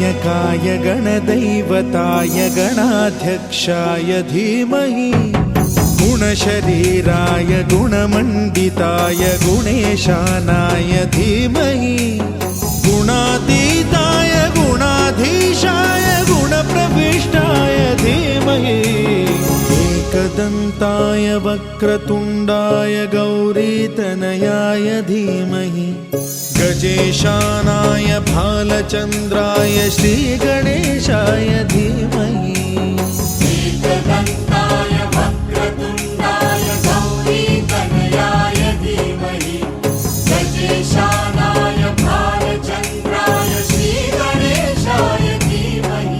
गणनायकाय गणदैवताय गणाध्यक्षाय धीमहि गुणशरीराय गुणमण्डिताय गुणेशानाय धीमहि गुणातीताय गुणाधीशाय गुणप्रविष्टाय धीमहि एकदन्ताय वक्रतुण्डाय गौरीतनयाय धीमहि गजेशानाय भालचन्द्राय श्रीगणेशाय धीमहि एकदन्ताय वक्रतुण्डाय गौरीतनयाय धीमहि गजेशानाय भालचन्द्राय श्रीगणेशाय धीमहि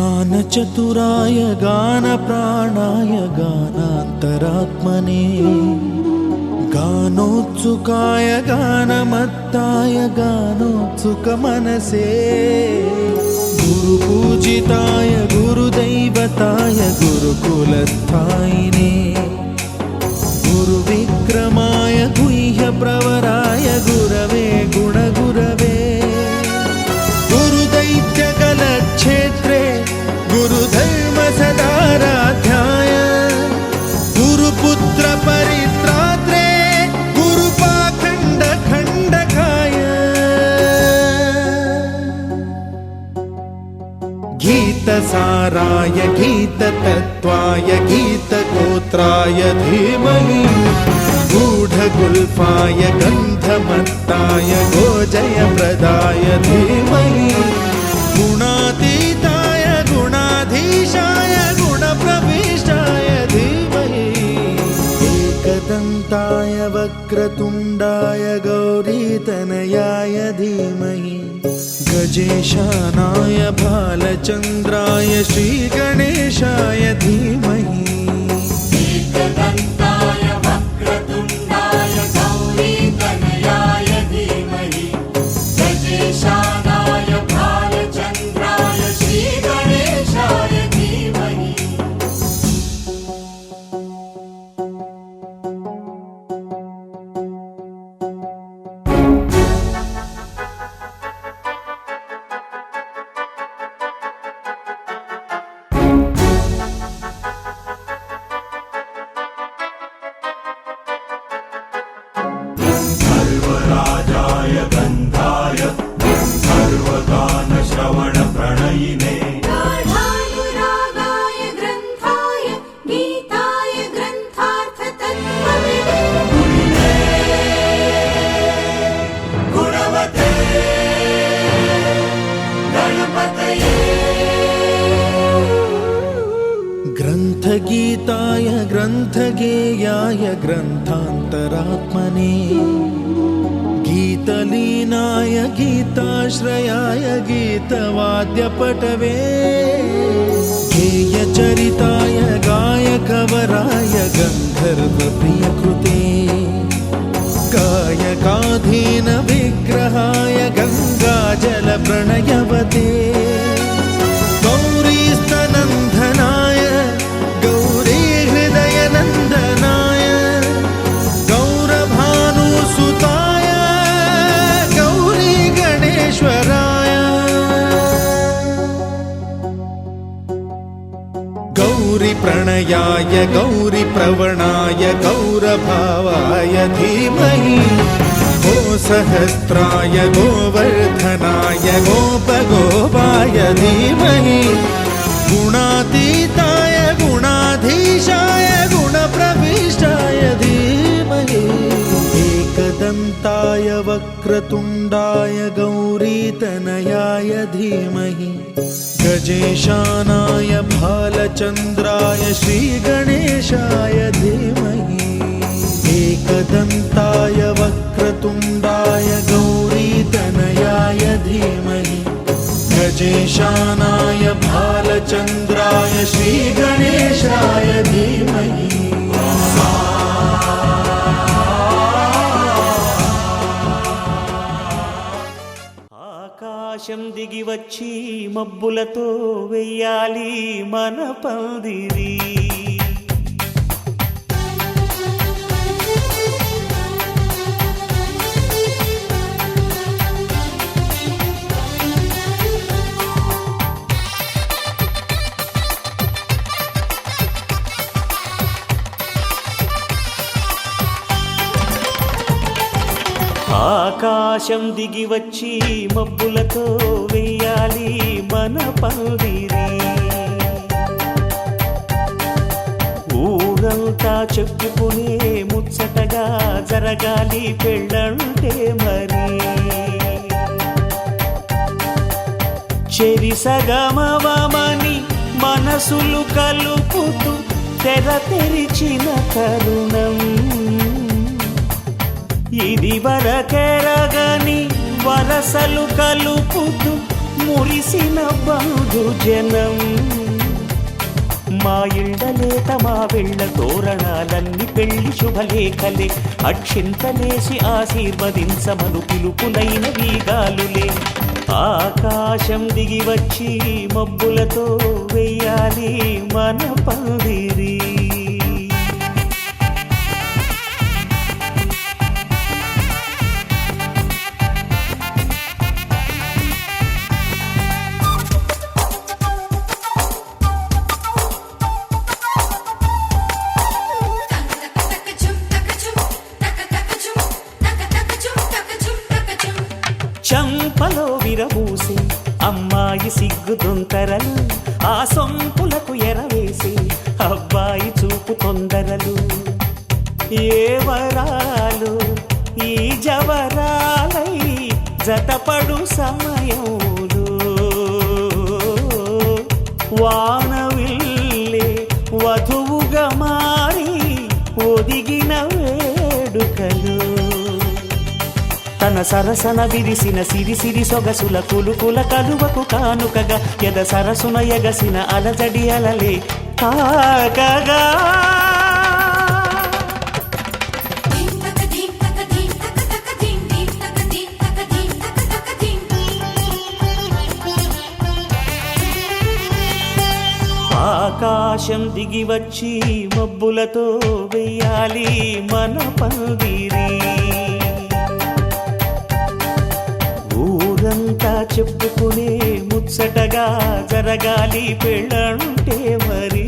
गानचतुराय गानप्राणाय गानान्तरात्मने गानोत्सुकाय गानमत्ताय गानोत्सुकमनसे गुरुपूजिताय गुरुदैवताय गुरुकुलस्थायिने गुरुविक्रमाय गुह्यप्रवराय गुरवे गुणगुरवे गुरुदैत्यकलक्षेत्रे गुरुधर्मसदाराध्याय गुरुपुत्रपरित्रात्रे गुरुपाखण्डखण्डकाय गीतसाराय गीततत्त्वाय गीतगोत्राय धीमहि गूढगुल्फाय गन्धमत्ताय गोजयप्रदाय धीमहि गुणातीताय गुणाधीशाय गुणप्रविष्टाय धीमहि एकदन्ताय वक्रतुण्डाय गौरीतनयाय धीमहि गजेशानाय भालचन्द्राय श्रीगणेशाय धीमहि एकदन्ताय वक्रतुण्डाय गौरीतनयाय धीमहि गजेशानाय भालचन्द्राय श्रीगणेशाय धीमहि सर्वराजाय गन्धाय सर्वगानश्रवणप्रणयिने गाढानुरागाय ग्रन्थाय गीताय ग्रन्थार्थतत्त्वविदे गुणवते गणपतये ग्रन्थगीताय ग्रन्थगेयाय ग्रन्थान्तरात्मने गीतलीनाय गीताश्रयाय गीतवाद्यपटवे गेयचरिताय गायकवराय गन्धर्वप्रियकृते गायकाधीनविग्रहाय गङ्गाजलप्रणयवते गौरीस्तनन्दनाय गौरीहृदयनन्दनाय गौरभानुसुताय गौरीगणेश्वराय गौरीप्रणयाय गौरीप्रवणाय गौरभावाय धीमहि गोसहस्राय गोवर्धनाय गोपगोपाय धीमहि गुणातीताय गुणाधीशाय गुणप्रविष्टाय धीमहि एकदन्ताय वक्रतुण्डाय गौरीतनयाय धीमहि गजेशानाय भालचन्द्राय श्रीगणेशाय धीमहि एकदन्ताय वक्रतुण्डाय गौरीतनयाय धीमहि गजेशानाय भालचन्द्राय श्रीगणेशाय धीमहि ఆకాశం దిగి వచ్చి మబ్బులతో వెయ్యాలి మన పందిరి. ఆకాశం దిగి వచ్చి మబ్బులతో వెయ్యాలి మన పందిరి. ఊరంతా చెప్పుకునే ముచ్చటగా జరగాలి పెళ్ళంటే మరి. చెరిసగమవమని మనసులు కలుపుతూ తెర తెరిచిన తరుణం ఇది వరకెరగని వరసలు కలుపుతూ మురిసిన బంధుజనం. మా ఇళ్ళలేత మా వెళ్ళ తోరణాలన్నీ పెళ్లి శుభలేఖలే అక్షింతలేసి ఆశీర్వదించమను పిలుపులైన వీగాలులే. ఆకాశం దిగి వచ్చి మబ్బులతో వెయ్యాలి మన పందిరి. చంపలో విరబూసి అమ్మాయి సిగ్గుదొంతరలు ఆ సొంపులకు ఎరవేసి అబ్బాయి చూపు తొందరలు. ఏ వరాలు ఈ జవరాలై జతపడు సమయంలో వానవిల్లే వధువుగా మారి ఒదిగిన వేడుకలు. తన సరసన విరిసిన సిరిసిరి సొగసుల కులుకుల కలువకు కానుకగా ఎద సరసున ఎగసిన అలజడి అలలే కాకగా. ఆకాశం దిగి వచ్చి మబ్బులతో వెయ్యాలి మన పందిరి. ఊరంతా చెప్పుకునే ముచ్చటగా జరగాలి పెళ్ళంటే మరి.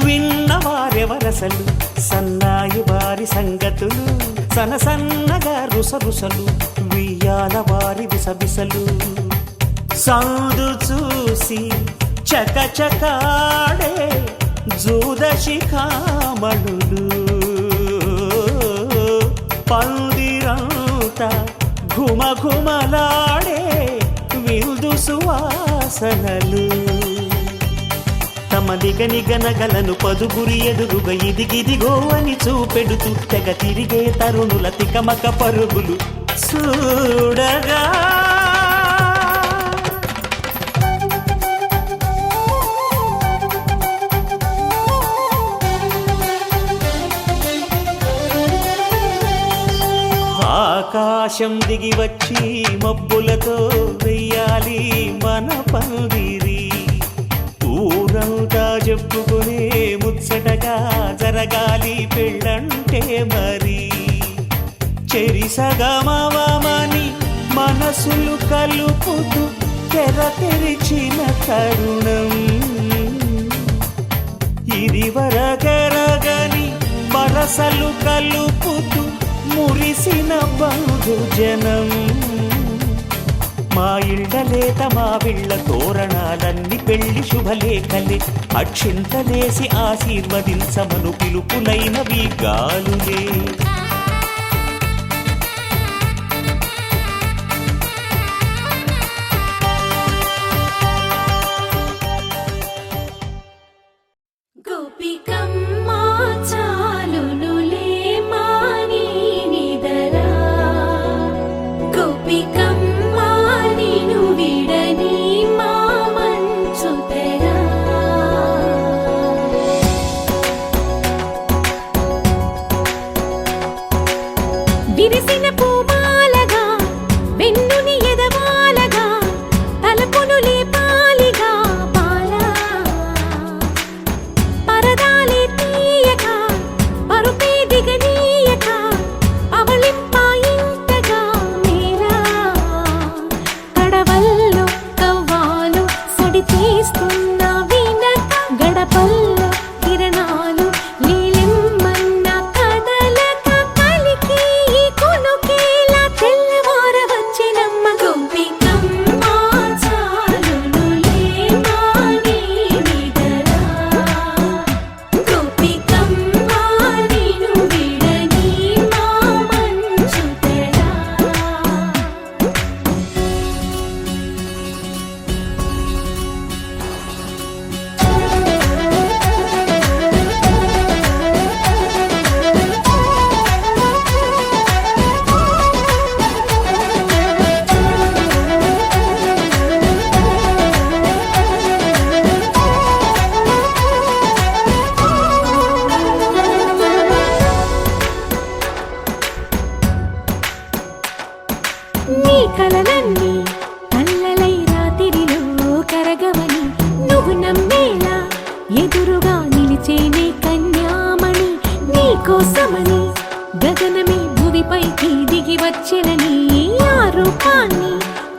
విన్నవారెవరసలు సన్నాయి వారి సంగతులు సనసన్నగా రుసరుసలు వియ్యాల వారి విసవిసలు. సందు చూసి చకచకాడే జూదశిఖామణులు పందిరంతా ఘుమఘుమలాడే విందు సువాసనలు. తమ నిగనిగనగలను పదుగురి ఎదురుగా ఇదిగిదిగో అని చూపెడుతూ తెగ తిరిగే తరుణుల తికమక పరుగులు చూడగా. ఆకాశం దిగి వచ్చి మబ్బులతో వెయ్యాలి మన పందిరి. ఊరంతా చెప్పుకునే ముచ్చటగా జరగాలి పెళ్ళంటే మరి. చెరిసగమవమని మనసులు కలుపుతూ తెర తెరిచిన తరుణం ఇది వరగరగని వరసలు కలుపుతూ మురిసిన బంధుజనం మా ఇళ్ళలేత మా విళ్ళ తోరణాలన్నీ పెళ్లి శుభలేఖలే అక్షింతలేసి ఆశీర్వదించమను పిలుపులైనవి గాలులే గోపికమ్మా చాలునులే మాని నిదరా గోపికమ్మా నిను విడని మా మంచు తెరా విరిసిన పూమాలగా వెన్నుని ఎదవాలగా తలపును లేపాలిగా పాలా పరదాలే తీయక పరుపే దిగనీయక అవళింపాయింతగా మేరా కడవల్లో కవ్వాలు సడి చేస్తున్న వినక గడపల్లో కిరణాలు నీలిమ్మన్న కదలక కలికి కొనుకేలా తెల్లవార వచ్చినమ్మ గోపికమ్మ చాలునులే మాని నిదరా గోపికమ్మ నిను విడని మా మంచు తెరా నీ కలలన్నీ కళ్ళలై రాత్రిలో కరగవని నువ్వు నమ్మేలా ఎదురుగా నిలిచేనే కన్యామణి నీ కోసమని గగనమే భువిపైకి దిగి వచ్చెనని ఆ రూపాన్ని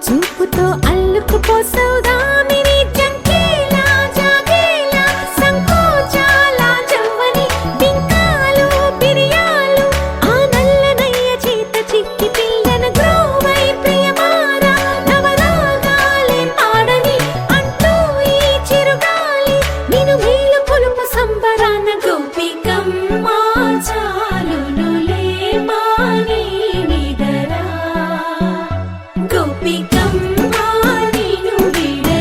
చూపుతో అల్లుకుపోసౌదామిని జంకేలా జాగేలా సంకోచాల జవ్వని బింకాలు బిరియాలు ఆ నల్లనయ్య చేత చిక్కి పిల్లన గ్రోవై ప్రియమారా నవరాగాలే పాడని అంటూ ఈ చిరుగాలి నిను మేలు కొలుపు సంబరాన గోపికమ్మ చాలునులే మాని నిదరా గోపికమ్మ నిను విడని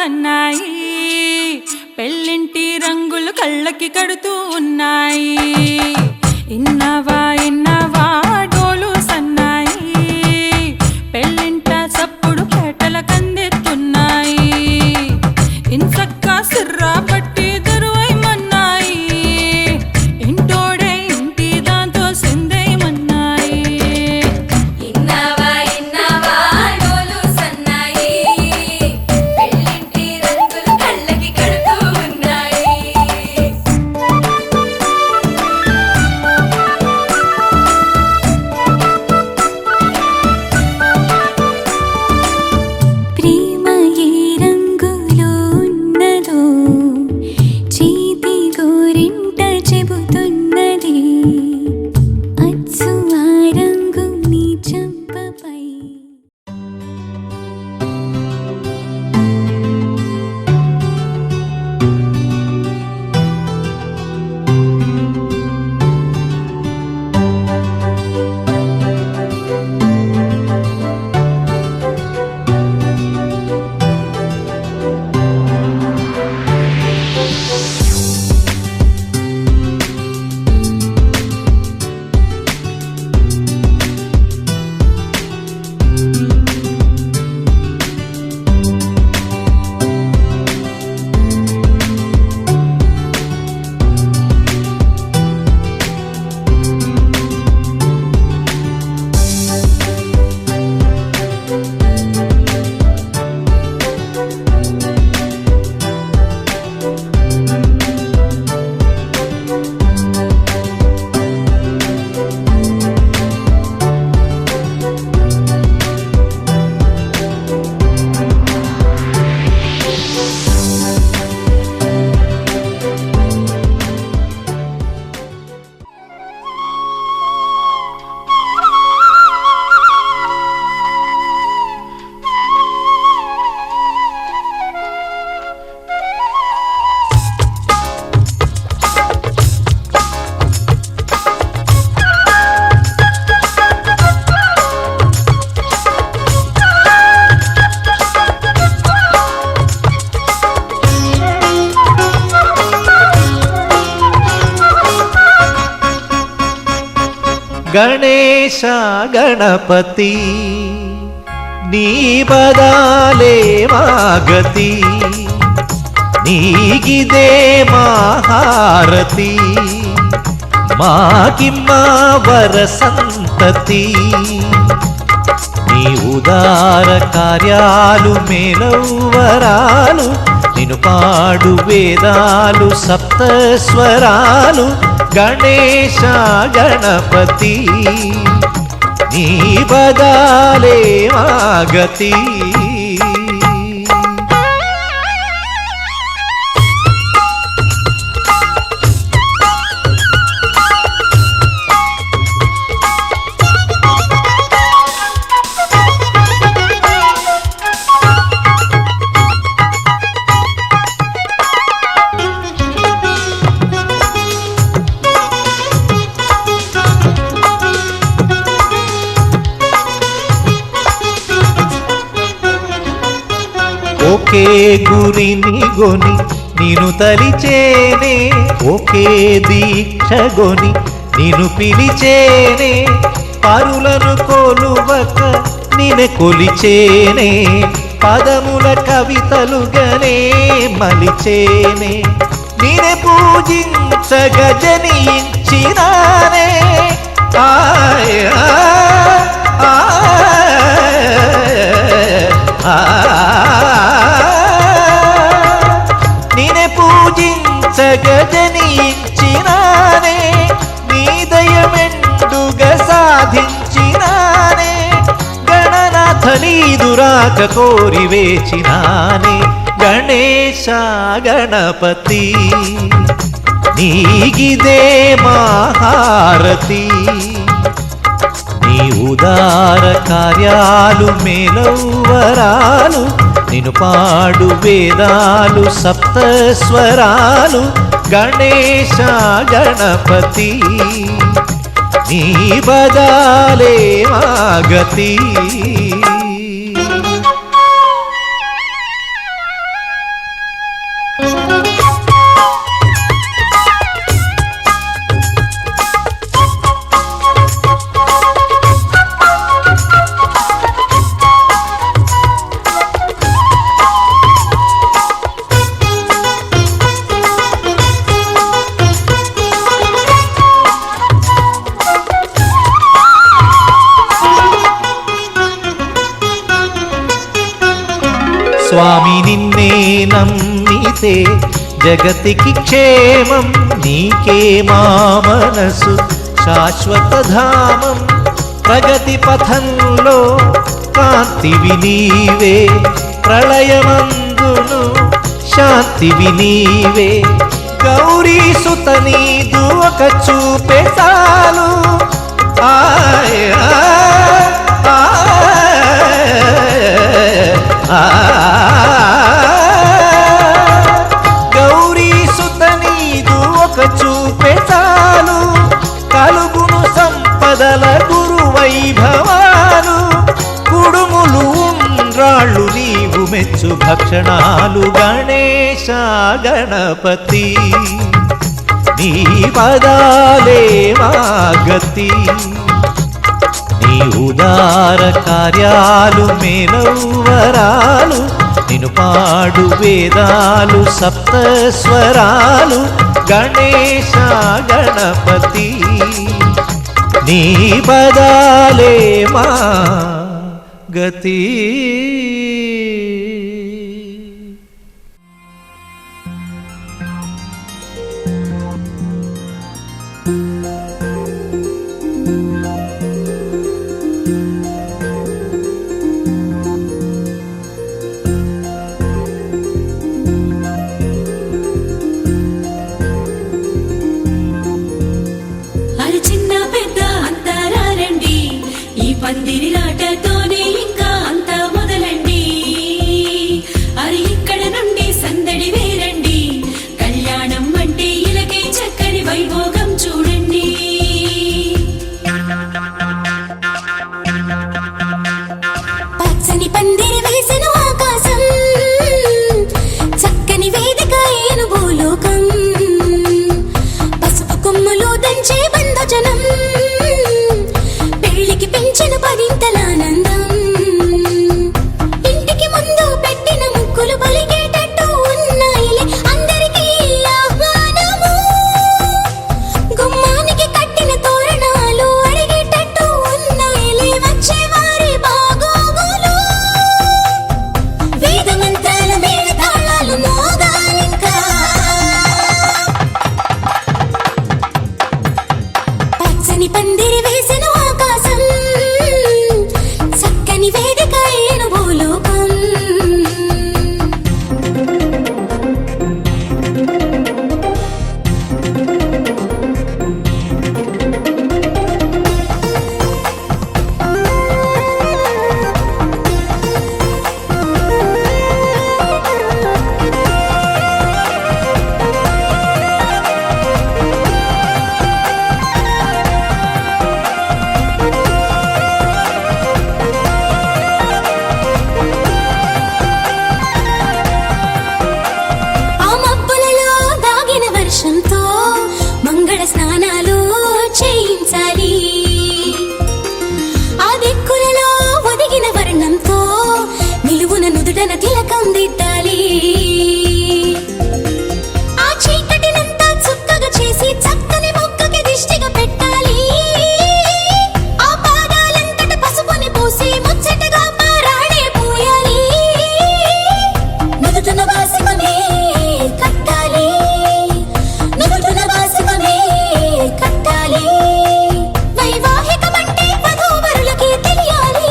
సన్నాయి పెళ్ళింటి రంగులు కళ్ళకి కడుతూ ఉన్నాయి. ఇన్నవా ఇన్నవా డోలు సన్నాయి పెళ్ళింట సప్పుడు పేటల కందెత్తున్నాయి. ఇన్సక్క సిర్రా పట్టి దరువైమన్నాయి ఇంటోడే ఇంటి దాంతో సిందేయమన్నాయి. ఇన్నవా ఇన్నవా డోలు సన్నాయి పెళ్ళింటి రంగులు కళ్ళకి కడుతూ ఉన్నాయి. ప్రేమ ఏ రంగులో ఉన్నదో చేతి గోరింట చెబుతున్నది అచ్చు ఆ రంగు నీ చెంపపై. గణేశ గణపతి నీ బదాలే మాగతి నీగిదే మహారతి మాకిమ్మ వరసంతతి నీ ఉదార కార్యాలు మేలవరాలు నిన్ను పాడు వేదాలు సప్తస్వరాలు గణేశ గణపతి నీ బదాలే మాగతి. ఒకే గురిని గొని నిన్ను తలిచేనే ఒకే దీక్షగొని నిన్ను పిలిచేనే పరులను కొలువక నిన్ను కొలిచేనే పదముల కవితలుగనే మలిచేనే నిన్ను పూజించగ జనించినానే నిన్ను పూజించగజనించినానే నీ దయమెండుగా సాధించినానే గణనాథ నీదురాక కోరి వేచినానే గణేశ గణపతి నీగిదే మహారతి నీ ఉదార కార్యాలు మేలవరాలు నిన్ను పాడు వేదాలు సప్తస్వరాలు గణేశ గణపతి నీ బదాలే మాగతి. స్వామి నిన్నే నమ్మితే జగతికి క్షేమం, నీకే మా మనసు శాశ్వత ధామం. ప్రగతి పథంలో కాంతివి నీవే, ప్రళయమందును శాంతివి నీవే. గౌరీ సుత నీదు ఒక చూపే చాలు, ఆయ్ గౌరీ సుత నీదు ఒక చూపే చాలు, కలుగును సంపదల గురు వైభవాలు. కుడుములు ఉండ్రాళ్ళు నీవు మెచ్చు భక్షణాలు, గణేశ గణపతి నీ పదాలే మా గతి. నీ ఉదార కార్యాలు మేలవరాలు, నిన్ను పాడు వేదాలు సప్తస్వరాలు. గణేశ గణపతి నీ పదాలే మా గతి. అరి చిన్న పెద్ద అంతా రండి, ఈ పందిరి లాటతోనే ఇంకా అంతా మొదలండి. అరి ఇక్కడ నుండి సందడి వేరండి, కళ్యాణం అంటే ఇలాగే చక్కని వైభోగం చూడండి. పచ్చని పందిరి వేసిన ఆకాశం, చక్కని వేదిక ఏను భూలోకం. పసుపు కొమ్ములు దంచే బంధుజనం, పెళ్లికి పెంచిన పరింతల ఆనందం. ఇంటికి ముందు పెట్టిన ముక్కులు పలికేటట్టు ఉన్నాయిలే అందరికీ ఆహ్వానము. గుమ్మానికి కట్టిన తోరణాలు అడిగేటట్టు ఉన్నాయిలే వచ్చేవారి బాగోగులు. వేద మంత్రాల మేళ తాళాలు మోగాలింకా. పచ్చని పందిరి వేసిన ఆకాశం, చక్కని వేదిక ఏను భూలోకం. ఆ మబ్బులలో దాగిన వర్షంతో మంగళ స్నానాలు చేయించాలి. ఆ దిక్కులలో ఒదిగిన వర్ణంతో నిలువున నుదుటన తిలకం దిద్దాలి. ఆ చీకటినంతా చుక్కగా చేసి చక్కని మొక్కకి దిష్టిగా పెట్టాలి. ఆ పాదాలంతట పసుపుని పూసి ముచ్చటగా పారాడే పూయాలి. నుదుటన వాసిమమే కట్టాలి, నుదుటన వాసిమమే కట్టాలి. వైవాహికమంటే వధూవరులకి తెలియాలి.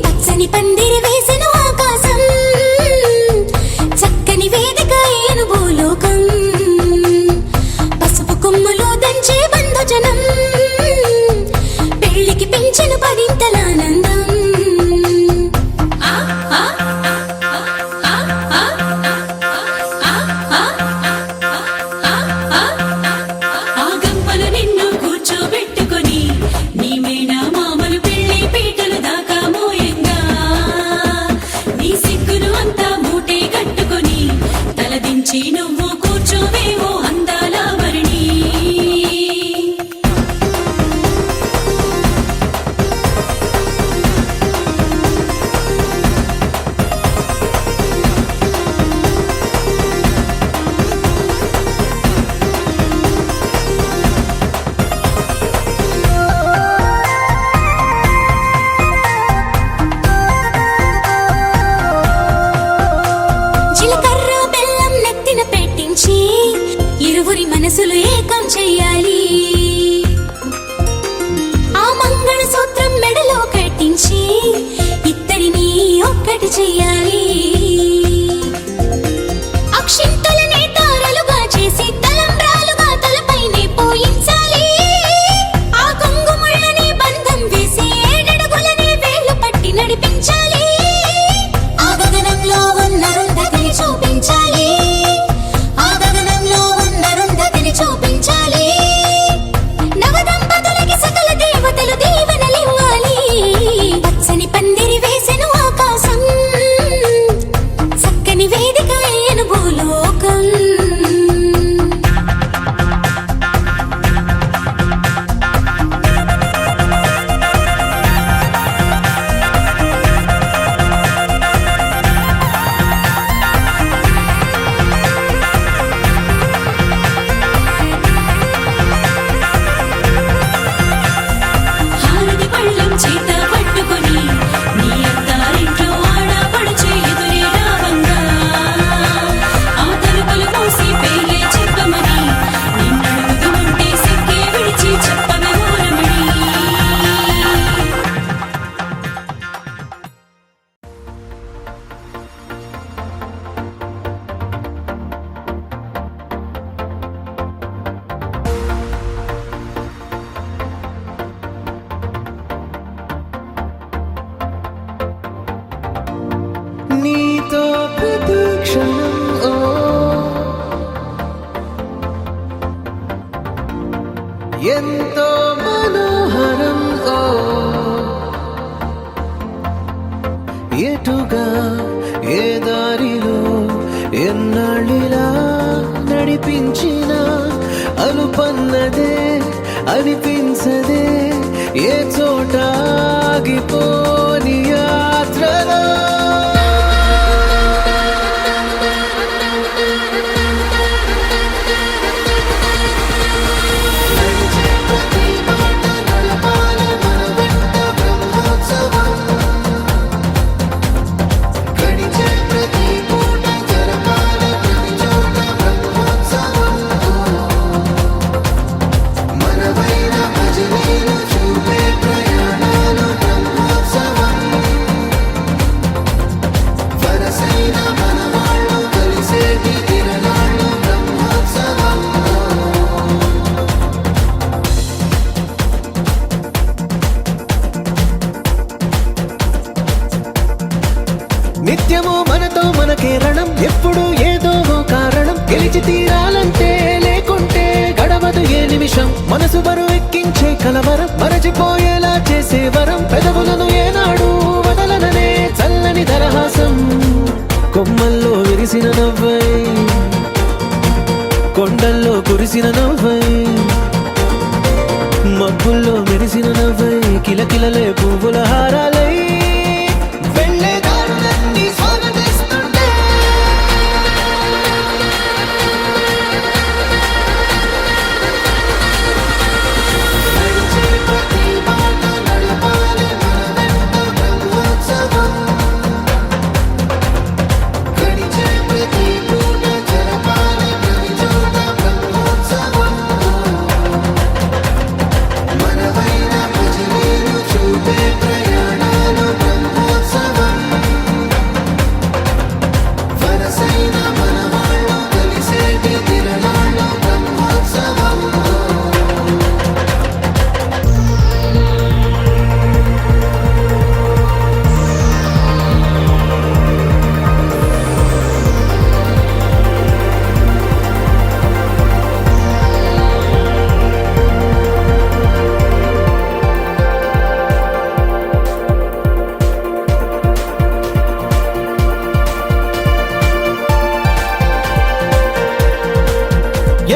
పచ్చని పందిరి వేసిన ఆకాశం, చక్కని వేదిక ఏను భూలోకం. పసుపు కొమ్ములు దంచే బంధుజనం, పెళ్లికి పెంచిన పరింతల ఆనందం. ఆ గంపలు నిన్ను కూర్చోబెట్టుకొని నీ మేనా మామలు పెళ్లి పీటలు దాకా మోయంగా. నీ సిగ్గును అంతా మూటే కట్టుకొని తలదించి నువ్వు కూర్చోవేవో అందాల వరిణి. చెయ్యాలి అక్షింతలనే తారలుగా చేసి తలంబ్రాలుగా తలపైనే పోయించాలి ఆ కొంగుముళ్ళని బంధం వేసి ఏడడుగులనే వేళ్ళు పట్టి నడిపించాలి ఆ గగనంలో ఉన్న రుంధతిని చూపించాలి ఆ గగనంలో ఉన్న రుంధతిని చూపించాలి నవదంపతులకి సకల దేవతలు దీవెనలివ్వాలి పచ్చని పందిరి వేసెను ఆకాశం చక్కని వేదిక అయ్యను భూలోకం హారతి పళ్ళం చేత పట్టుకొని నీ అత్తారింట్లో ఆడపడుచే ఎదురే రావంగా ఆ తలుపులు మూసి పేలే చెప్పమని నిన్నడుగుతుంటే సిక్కే విడిచి చెప్పవే ఊరమణి నీతో ప్రతి క్షణం ఎంతో మనోహరం ఎటుగా ఏ దారిలో ఎన్నాళ్ళిలా నడిపించిన అలుపన్నదే అనిపించదే ఏ చోట ఆగిపోని యాత్రలో నిత్యము మనతో మనకే రణం ఎప్పుడు ఏదో ఓ కారణం గెలిచి తీరాలంటే లేకుంటే గడవదు ఏ నిమిషం మనసు బరు ఎక్కించే కలవరం మరచిపోయేలా చేసే వరం పెదవులను ఏనాడు వదలననే చల్లని దరహాసం కొమ్మల్లో విరిసిన నవ్వై కొండల్లో కురిసిన నవ్వై మబ్బుల్లో మెరిసిన నవ్వై కిలకిలలే పువ్వుల హారాలై వెళ్ళే దారులన్నీ స్వాగతిస్తుంటే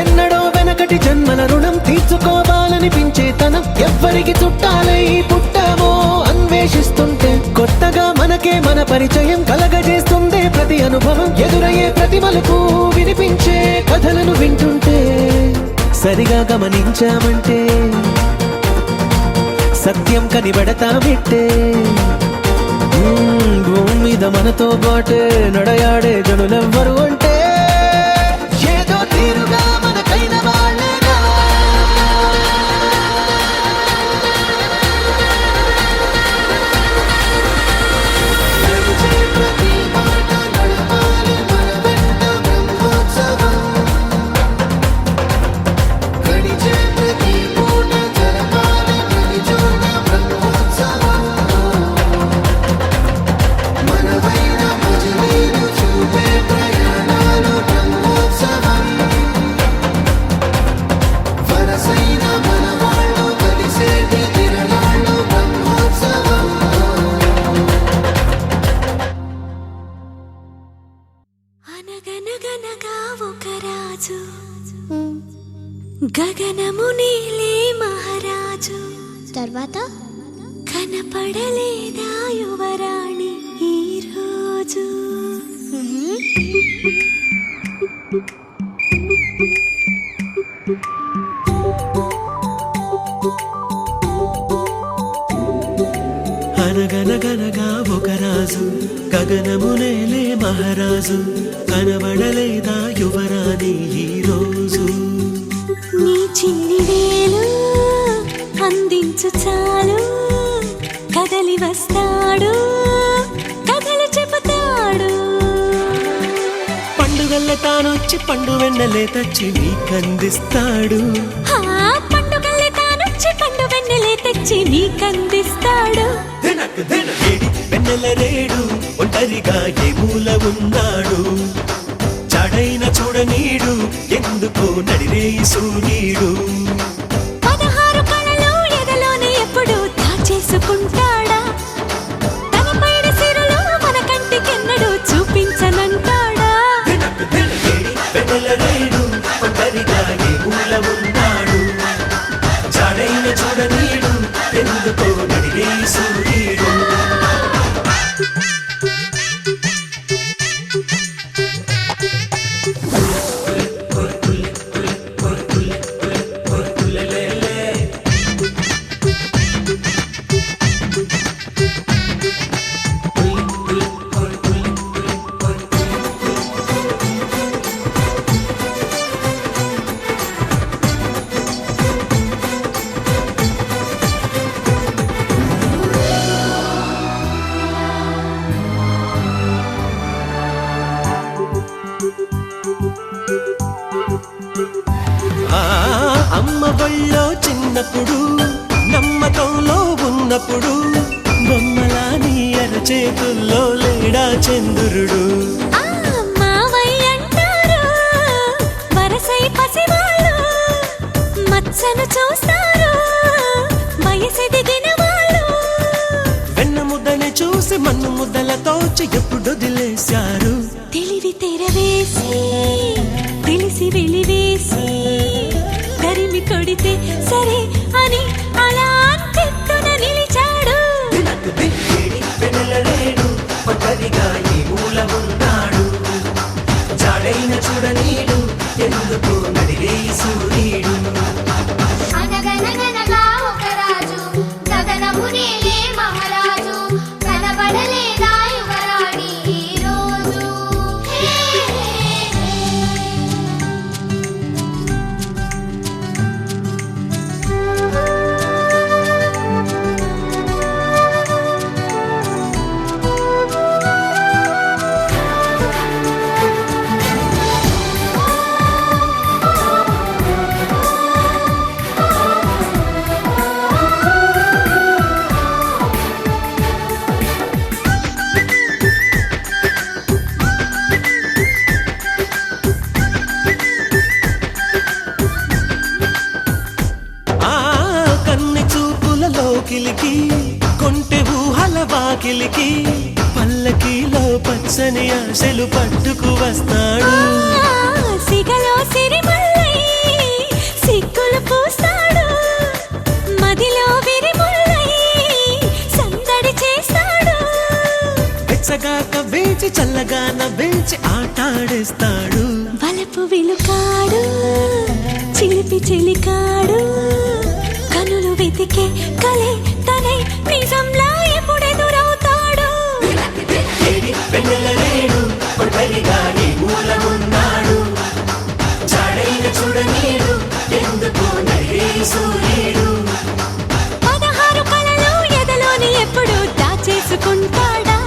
ఎన్నడో వెనకటి జన్మల రుణం తీర్చుకోవాలనిపించే తనం ఎవ్వరికి చుట్టాలై పుట్టామో అన్వేషిస్తుంటే కొత్తగా మనకే మన పరిచయం కలగజేస్తుందే ప్రతి అనుభవం ఎదురయ్యే ప్రతి మలుపు వినిపించే కథలను వింటుంటే సరిగా గమనించామంటే సత్యం కనిపెడతామిట్టే భూమి మీద మనతో పాటే నడయాడే జనులెవ్వరు అంటే ఏదో తీరుగా మనకైన వాళ్ళేనా నడిచే ప్రతి తర్వాత కనపడలేదా యువరాణి ఈరోజు. అనగనగనగా ఒక రాజు గగనమునేలే మహారాజు కనబడలేదా యువరాణి ఈరోజు. నీ చిన్ని వేలు అందించు చాలు కదలి వస్తాడు కథలు చెబుతాడు. పండుగల్ల తానొచ్చి పండు వెన్నెలే తెచ్చి నీకందిస్తాడు. పండుగల్లే తానొచ్చి పండు వెన్నెలే తెచ్చి నీకందిస్తాడు. వెన్నెల రేడు ఒంటరిగా ఏ మూల ఉన్నాడు. చాడైన చూడనీడు ఎందుకో నడిరేయి సూర్యుడు. 16 కళలు ఎదలోనే ఎప్పుడు దాచేసుకుంటాడా. తన పైడి సిరులు మన కంటికెన్నడూ చూపించనంటాడా. వెన్నెల రేడు ఒంటరిగా ఏ మూల ఉన్నాడు. చాడైన చూడనీడు ఎందుకో నడిరేయి సూర్యుడు. అమ్మ ఒళ్ళో చిన్నప్పుడు నమ్మకంలో ఉన్నప్పుడు బొమ్మలా నీ అరచేతుల్లో లేడా చంద్రుడు. మావయ్య అంటారు వరసై పసివాళ్ళు మచ్చను చూస్తారు వయసెదిగిన వాళ్ళు. వెన్న ముద్దని చూసి మన్ను ముద్దలతోచి ఎప్పుడు వదిలేశారు. తెలివి తెరవేసి తెలిసి వెలివేసి తరిమి కొడితే సరే అని అలా అంతెత్తున నిలిచాడు. చాడైన చూడనీడు ఎందుకు నడిరేయి సూర్యుడు. అనగనగనగా ఒక రాజు గగనమునేలే మహారాజు కనబడలేదా యువరాణి ఈరోజు. లోకిలికి కొంటె ఊహల వాకిలికి పల్లకీలో పచ్చని ఆశలు పట్టుకు వస్తాడు. సిగలో సిరిమల్లై సిగ్గులు పూస్తాడు మదిలో విరిముల్లై సందడి చేస్తాడు. వెచ్చగాక వేచి చల్లగా నవ్వేచి ఆటాడేస్తాడు. వలపు విలుకాడు చిలిపి చెలికాడు కనులు వెతికే కలే తనే నిజంలా ఎప్పుడెదురవుతాడు. చాడైన చూడనీడు ఎందుకు నడిరేయి సూర్యుడు. 16 కళలు ఎదలోని ఎప్పుడు దాచేసుకుంటాడా.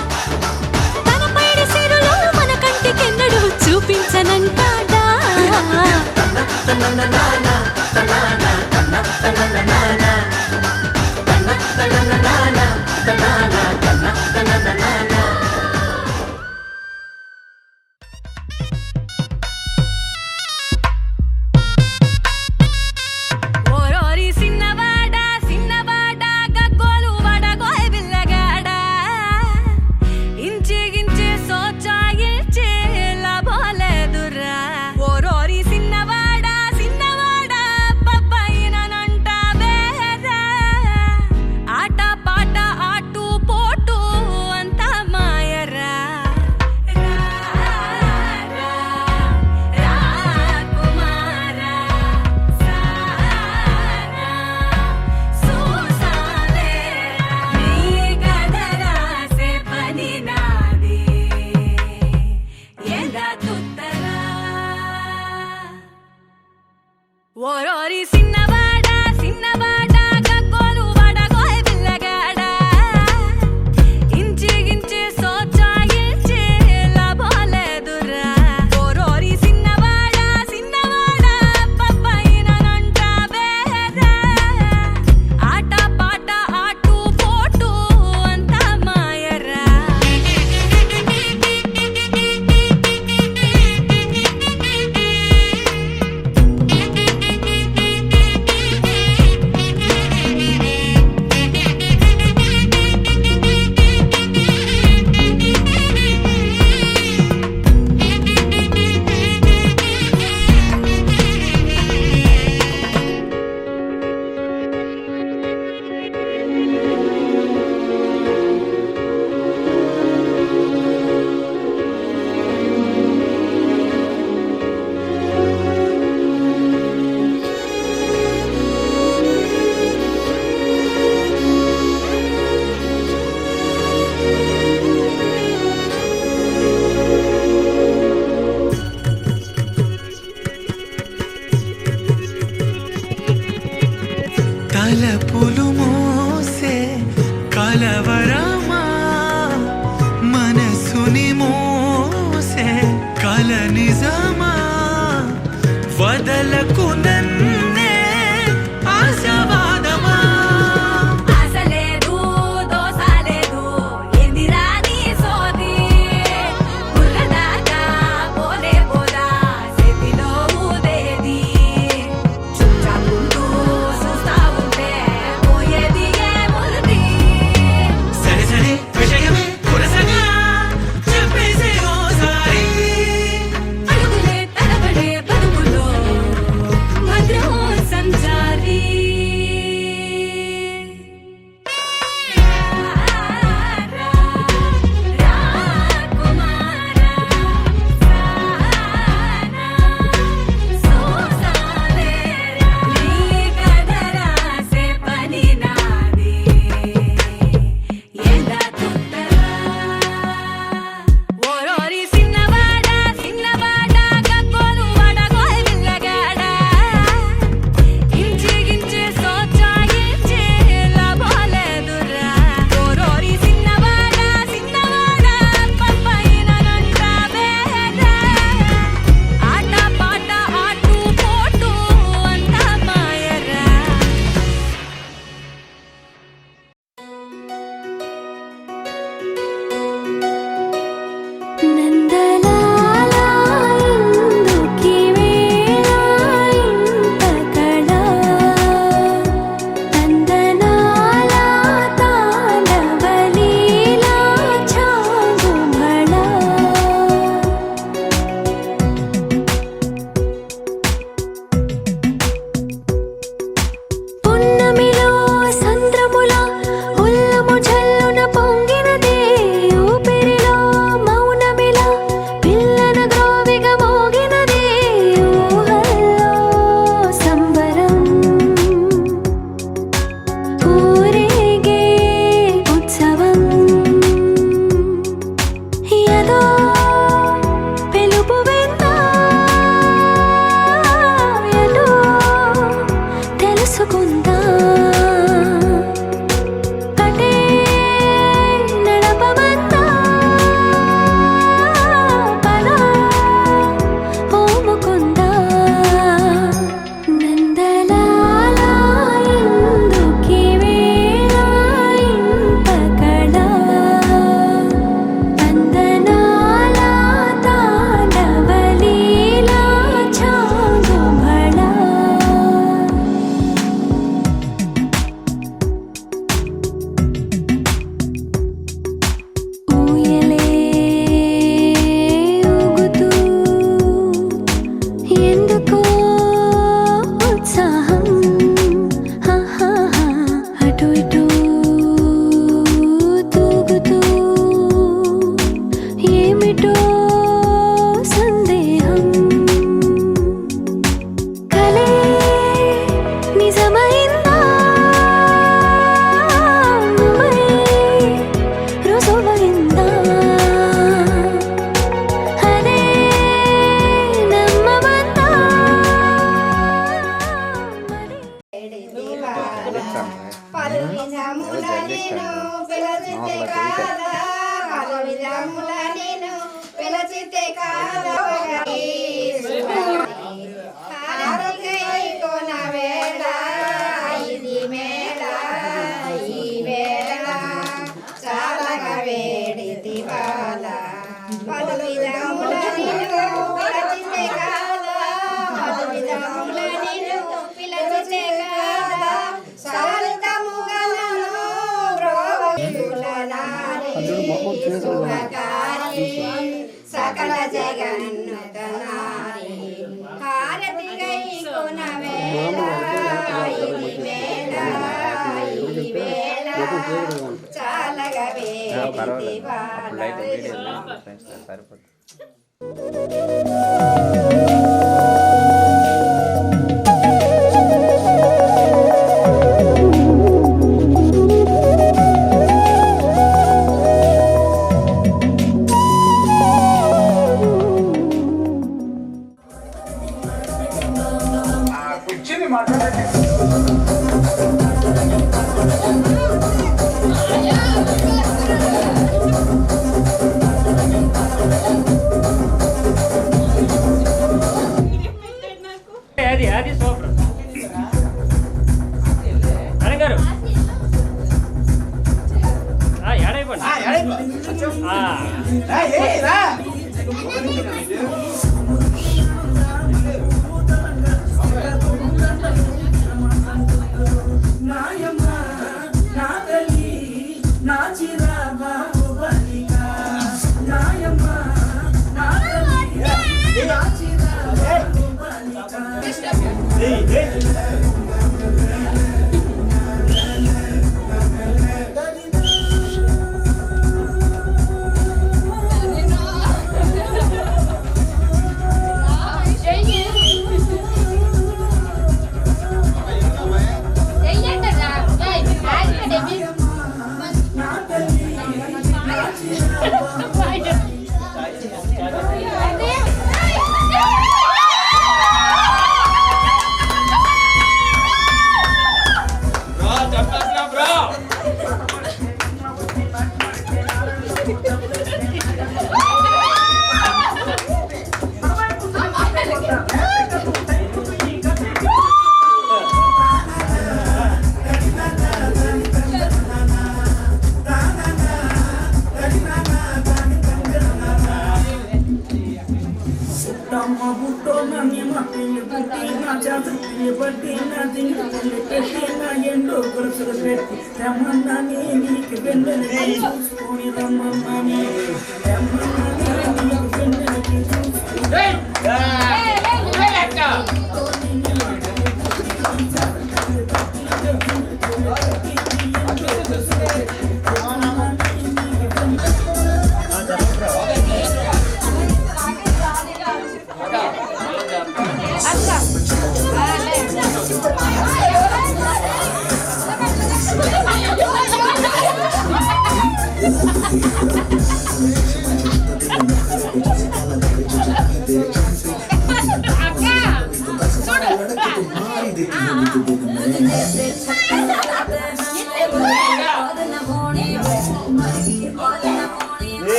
తన పైడి సిరులు మన కంటికెన్నడూ చూపించనంటాడా. ఓరోరి సిన్నవాడా సిన్నవాడా గగ్గోలు వడగోయ్ బిల్లగాడా ఇంచి గించి సోచాయిల్చి లాభోలేదురా. ఓరోరి సిన్నవాడా సిన్నవాడా పప్పైన నంట బేరా కలవరమా మనసుని మోసే కల నిజమా వదలకు నన్నే ఆశవాదమా ఆశలేదు దోసలేదు ఎందిరా నీ సోది బుర్రదాకా పోలే పోదా చేతిలో ఊదేది చుట్టాకుంటూ చూస్తా ఉంటే పోయేది ఏముంది సరే సరే విషయమే కురసగా చెప్పేసే ఓసారి అడుగులే తడబడే బతుకులో భద్రం సంచారి ఓరోరి సిన్నవాడ సిన్నవాడ గగ్గోలు వడగోయ్ విల్లగాడ ఇంచి గించి సోచాయించి లాభాలేదురా ఓరోరి సిన్నవాడ సిన్నవాడ పప్పైన నంటావేద ఆట పాట ఆటు పోటు అంతా మాయరా నందలాలా ఇందుకి వేళ ఇంతకడా నందనాలా తాండవలీలా చాగుమళా పున్నమిలో సంద్రముల ఉల్లము జల్లున పొంగినదే ఊపిరిలో మౌనమిలా పిల్లన గ్రోవిగ మోగినదే ఊహల్లో సంబరం ఊరేగే ఉత్సవం యదో పిలుపు విందా ఎటో తెలుసుకుందా కటే నడపమందా పద ఓముకుందా నందలాలా ఇందుకి వేళ ఇంతకడా నందనాలా తాండవలీలా చాగుమళా ఊయలే ఊగుతూ ఎందుకో ఉత్సాహం హాహాహా అటు ఇటు తూగుతూ ఏమిటో సందేహం కలే నిజమైందా నువ్వై రుజువైందా అదే నమ్మమందా పలు విధముల నేను పిలచితే కాదా పలు విధముల నేను పిలచితే కాదా హారతికై కొన వేళ ఇది మేళ ఈ వేళ చాలగా వేడితి బాల పలు విధముల నేను పిలచితే కాదా పలు విధముల నేను పిలచితే కాదా సాలితముగా నన్ను బ్రోవయులనారి శుభకారి సకల జగన్నుతనారి హారతికై కొన వేళ ఇది వేళ ఈ వేళ చాలగా వేడితి బాల కూర్చుని మాట్లాడండి.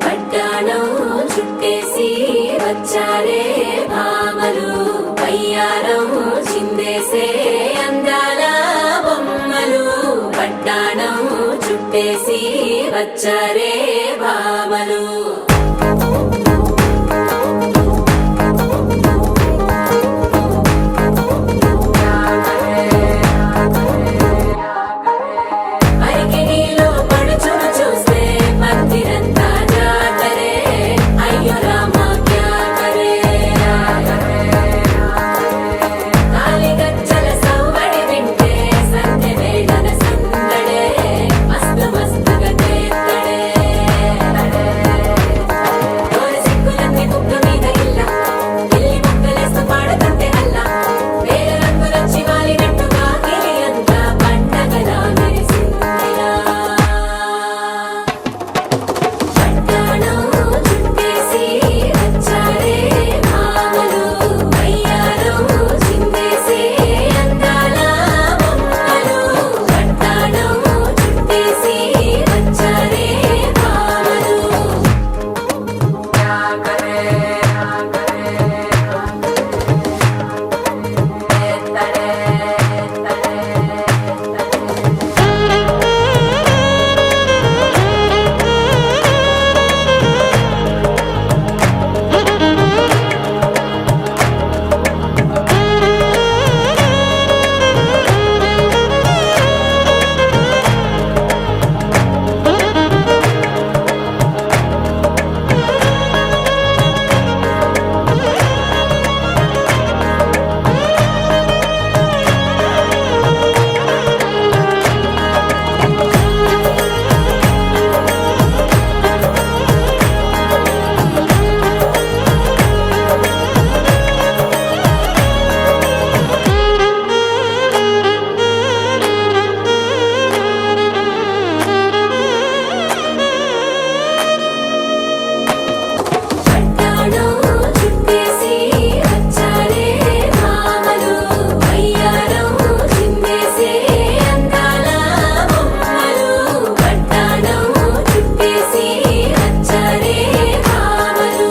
పట్టాణం చుట్టేసి వచ్చారే భామలు పయ్యారం చిందేసే అందాల బొమ్మలు పట్టాణం చుట్టేసి వచ్చారే భామలు అరికిణిలో పడుచును చూస్తే మందిరంతా జాతరే అయ్యో రామ క్యా కరే కాలిగజ్జల సవ్వడి వింటే సంధ్య వేళన సందడే మస్తు మస్తుగా చేత్తడే తోరి సిక్కులన్నీ కుక్క మీద ఇల్ల పిల్లి మొక్కలేస్తూ పాడుతుంటే అల్లా వేల రంగులొచ్చి వాలినట్టుగా గిలి అంతా పండగలా మెరిసిందిలా పట్టాణం చుట్టేసి వచ్చారే భామలు పయ్యారం చిందేసే అందాల బొమ్మలు పట్టాణం చుట్టేసి వచ్చారే భామలు పట్టాణం చుట్టేసి వచ్చారే భామలు పయ్యారం చిందేసే అందాల బొమ్మలు పట్టాణం చుట్టేసి వచ్చారే భామలు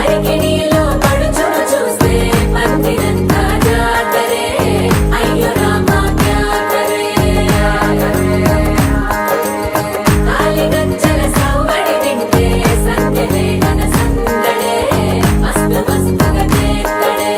అరికిణిలో పడుచును చూస్తే మందిరంతా జాతరే అయ్యో రామ క్యా కరే కాలిగజ్జల సవ్వడి వింటే సంధ్య వేళన సందడే మస్తు మస్తుగా చేత్తడే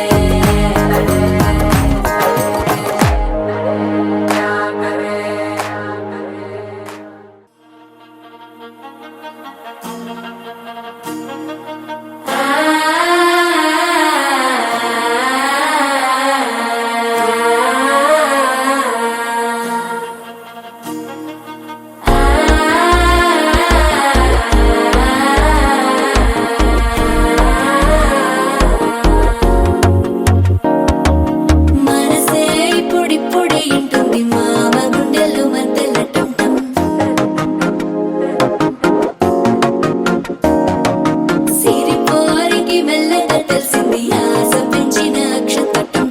మనసే ఇప్పుడిప్పుడే ఇంటుంది మామ గుండెలు మధ్యలటం సిరిపోరికి మెల్లగా తెలిసింది ఆశ పెంచిన అక్షతటం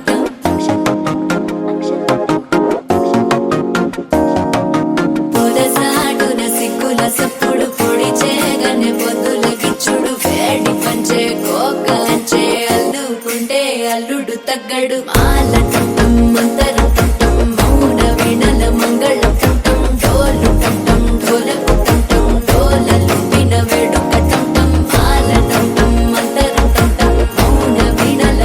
పొదసాటున సిగ్గుల సప్పుడు పొడి చేయగానే పొద్దుల గిచ్చుడు వేడి పంచే కోకలంచే అల్లుకుంటే అల్లుడు తగ్గడు మాల టంటం మంతరం టంటం మౌన వీణల మంగళం టంటం డోలు టంటం ఢోలకు టంటం డోలలు విన వేడుక టంటం మాల టంటం మంతరం టంటం మౌన వీణల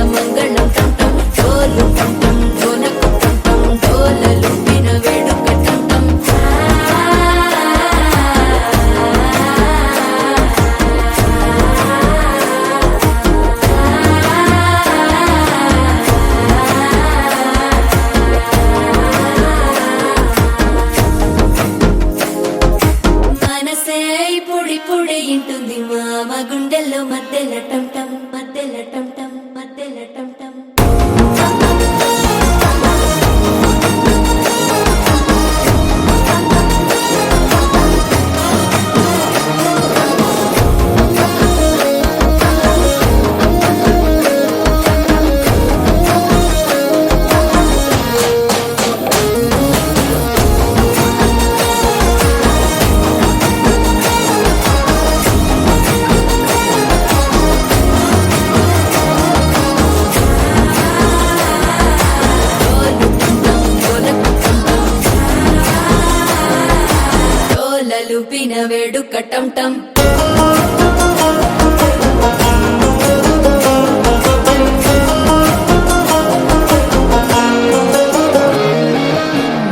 వేడుక టం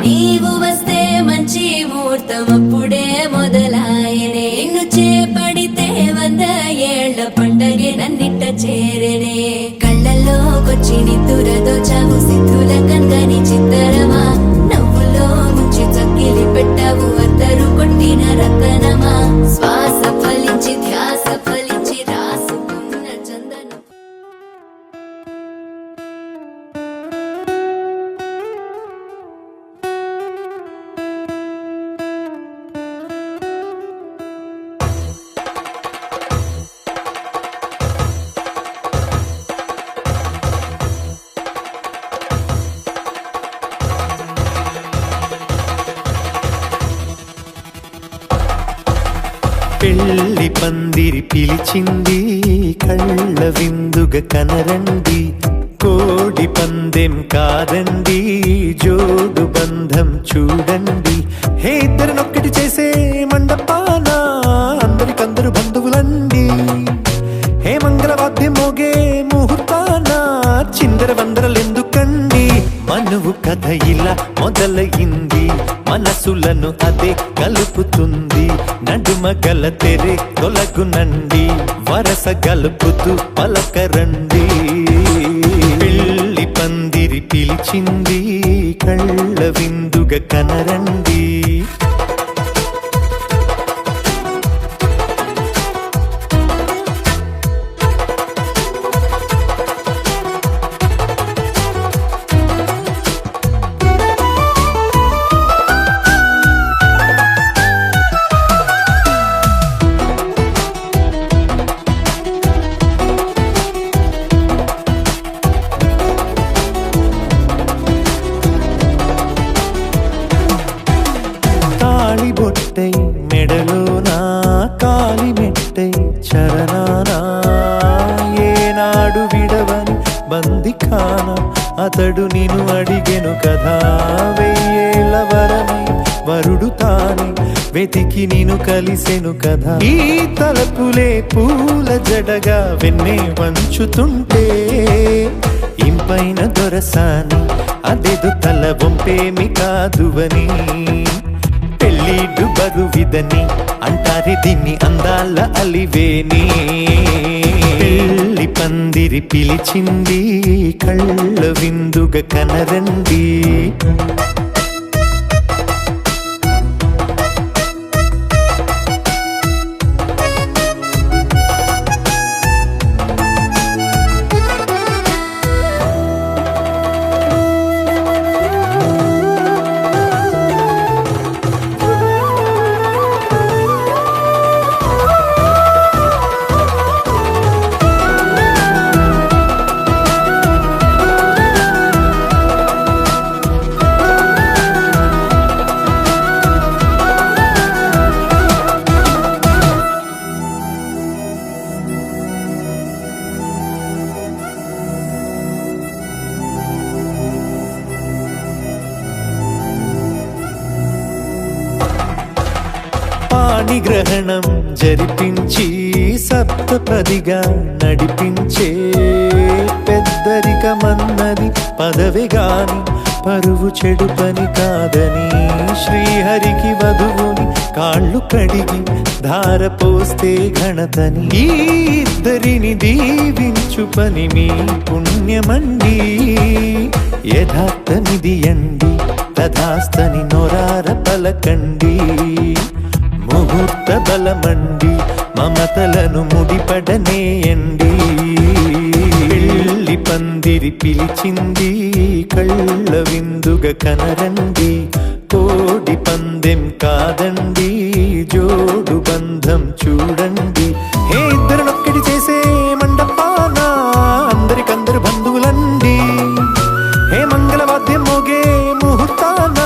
నీవు వస్తే మంచి ముహూర్తం అప్పుడే మొదలాయనే నిన్ను చేపడితే 100 ఏళ్ల పండగే నన్నిట్ట చేరనే కళ్ళల్లోకొచ్చి నిద్దురదోచావు సిద్ధుల కందని చిత్తరమా నవ్వులో ముంచి చక్కిలి పెట్టావు అద్దరు కొట్టిన రతనమా శ్వాస ఫలించి ధ్యాస ఫలించి రాసుకున్న చందనం పెళ్లి పందిరి పిలిచింది కళ్ళ విందుగ కనరండి కోడి పందెం కాదండి జోడు బంధం చూడండి హే ఇద్దరినొక్కటి చేసే మండపాన అందరికందరు బంధువులండి హే మంగళవాద్యం మోగే ముహూర్తాన చిందర వందరలెందుకండి మనువు కథ ఇలా మొదలయింది మనసులను అదే కలుపుతుంది నడుమ గల తెరే తొలగునండి వరస గలుపుతూ పలకరండి పెళ్లి పందిరి పిలిచింది కళ్ళ విందుగ కనరండి బొట్టై మెడలోనా కాలి మెట్టై చరణానా ఏనాడు విడవని బందిఖాన అతడు నిన్ను అడిగెను కదా 1000 ఏళ్ల వరమై వరుడు తానే వెతికి నిన్ను కలిసెను కదా ఈ తలపులే పూల జడగా వెన్నే వంచుతుంటే ఇంపైన దొరసాని అదేదో తల వంపేమి కాదువని పెళ్ళిడు బరువిదని అంటారే దీన్ని అందాల అలివేని పెళ్లి పందిరి పిలిచింది కళ్ళ విందుగ కనరండి గ్రహణం జరిపించి సప్తపదిగా నడిపించే పెద్దరికమన్నది పదవి గాని పరువు చెడు పని కాదని శ్రీహరికి వధువుని కాళ్ళు కడిగి ధార పోస్తే ఘనతని ఈ ఇద్దరిని దీవించు పని మీ పుణ్యమండి యథార్థమిది అండి తథాస్తని నొరార పలకండి ముహూర్త బలమండి మమతలను ముడిపడనేయండి పెళ్లి పందిరి పిలిచింది కళ్ళ విందుగ కనరండి కోడి పందెం కాదండి జోడు బంధం చూడండి హే ఇద్దరినొక్కటి చేసే మండపాన అందరికందరు బంధువులండి హే మంగళవాద్యం మోగే ముహూర్తాన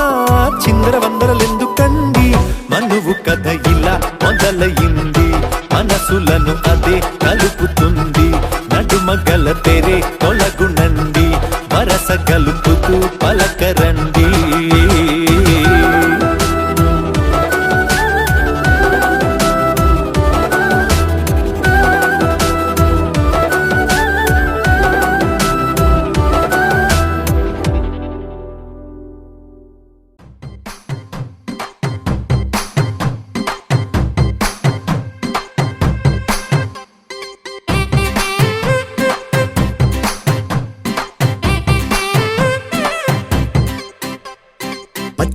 చిందర వందరలెందుకండి మనువు కథ ఇలా మొదలయింది మనసులను అదే కలుపుతుంది నడుమ గల తెరే తొలగునండి వరస కలుపుతూ పలకరండి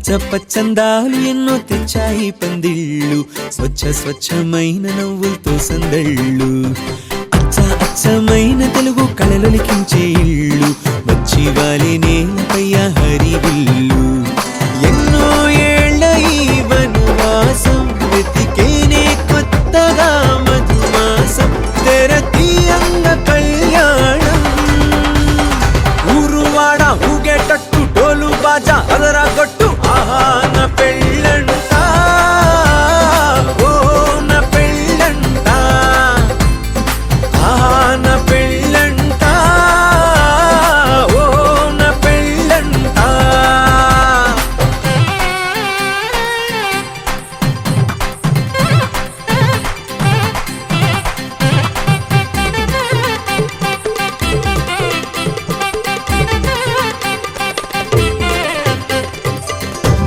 పచ్చ పచ్చందాలు ఎన్నో తెచ్చాయి పందిళ్ళు, స్వచ్ఛమైన నవ్వులతో సందళ్ళు. అచ్చమైన తెలుగు కళలొలికించే ఇళ్ళు, వచ్చి వాలి నేలపై హరివిల్లు. ఎన్నో ఏళ్ళ ఈ వనవాసం వెతికేనే కొత్తగా మధుమాసం, తెరతీయంగ కళ్యాణం. ఊరువాడ ఊగేటట్టు డోలు బాజా అదరా కొట్టు, ఆహా నా పెళ్ళంట, ఓ నా పెళ్ళంట, ఆహా నా పెళ్ళంట, ఓ నా పెళ్ళంట.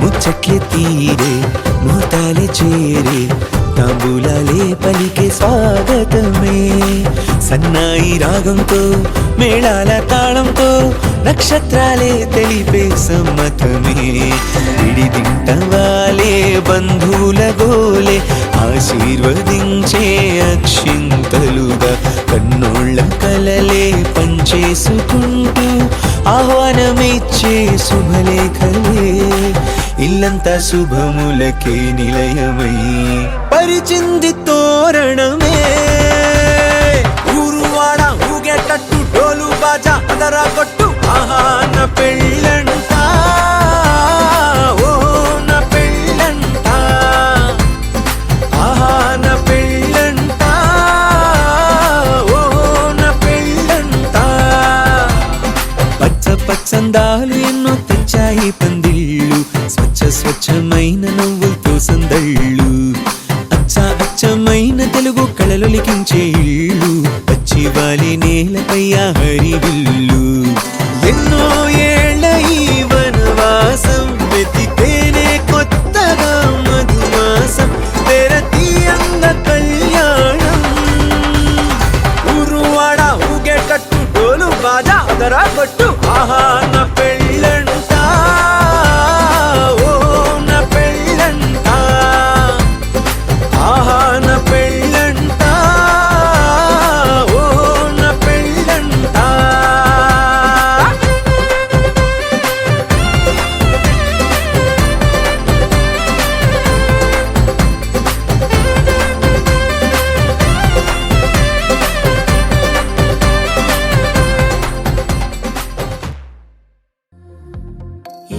ముచ్చట్లే తీరే ముహూర్తాలే చేరే, తాంబూలాలే పలికే స్వాగతమే. సన్నాయి రాగంతో మేళాల తాళంతో నక్షత్రాలే తెలిపే సమ్మతమే. విడిదింటవాలే బంధువుల గోలే ఆశీర్వదించే అక్షింతలుగా, కన్నోళ్ళ కలలే పంచేసుకుంటూ ఆహ్వానమిచ్చే శుభలేఖలే. ఇల్లంతా శుభములకే నిలయమై పరిచింది తోరణమే. ఊరువాడ ఊగేటట్టు డోలు బాజా అదరా కొట్టు, ఆహా నా పెళ్ళంట, ఓ నా పెళ్ళంట, ఆహా నా పెళ్ళంట, ఓ నా పెళ్ళంట. పచ్చందాలు ఎన్నో తెచ్చాయి పందిళ్ళు, స్వచ్ఛమైన నవ్వులతో సందళ్ళు. అచ్చమైన తెలుగు కళలొలికించే ఇళ్ళు, వచ్చి వాలి నేలపై హరివిల్లు. ఎన్నో ఏళ్ళ ఈ వనవాసం వెతికేనే కొత్తగా మధుమాసం, తెరతీయంగ కళ్యాణం. ఊరువాడ ఊగేటట్టు డోలు బాజా అదరా కొట్టు, ఆహా నా పెళ్ళంట, ఓ నా పెళ్ళంట, ఆహా నా పెళ్ళంట, ఓ నా పెళ్ళంట.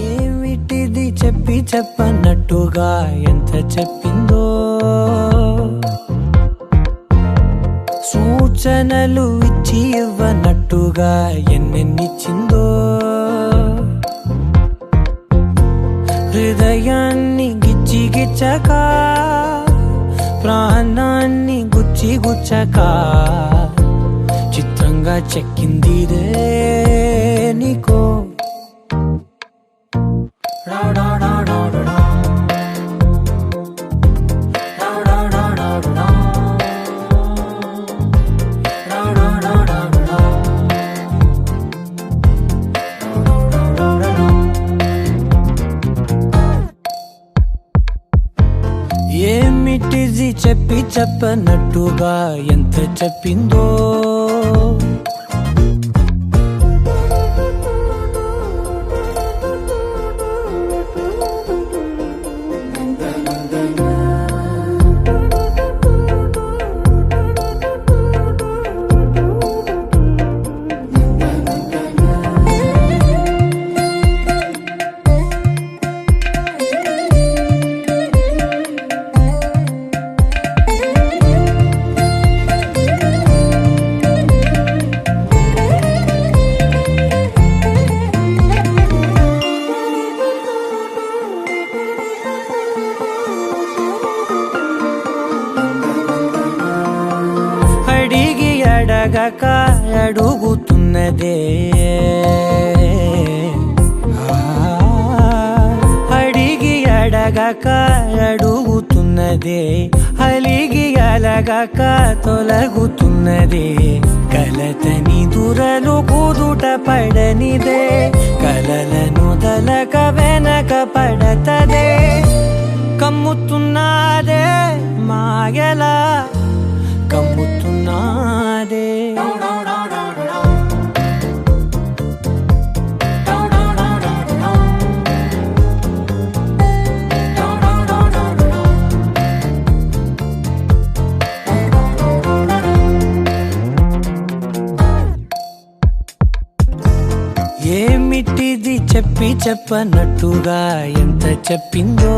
ఏమిటిది చెప్పన్నట్టుగా ఎంత చెప్పిందో, సూచనలు ఇచ్చి ఇవ్వనట్టుగా ఎన్నెన్నిచ్చిందో. హృదయాన్ని గిచ్చక ప్రాణాన్ని గుచ్చక చిత్రంగా చెక్కిందిరే నీకో. ఏమిటిది చెప్పన్నట్టుగా ఎంత చెప్పిందో, అడగక అడుగుతున్నదే, అడిగి అడగక అడుగుతున్నదే. ఉన్నదే అలిగి అలగక తొలగుతున్నదే కలతని దురలు కుదుట పడనిదే కలలను దలక వెనక పడతదే కమ్ముతున్నదే మాయలా కమ్ముతున్నదే ఏమిటిది చెప్పి చెప్పనట్టుగా ఎంత చెప్పిందో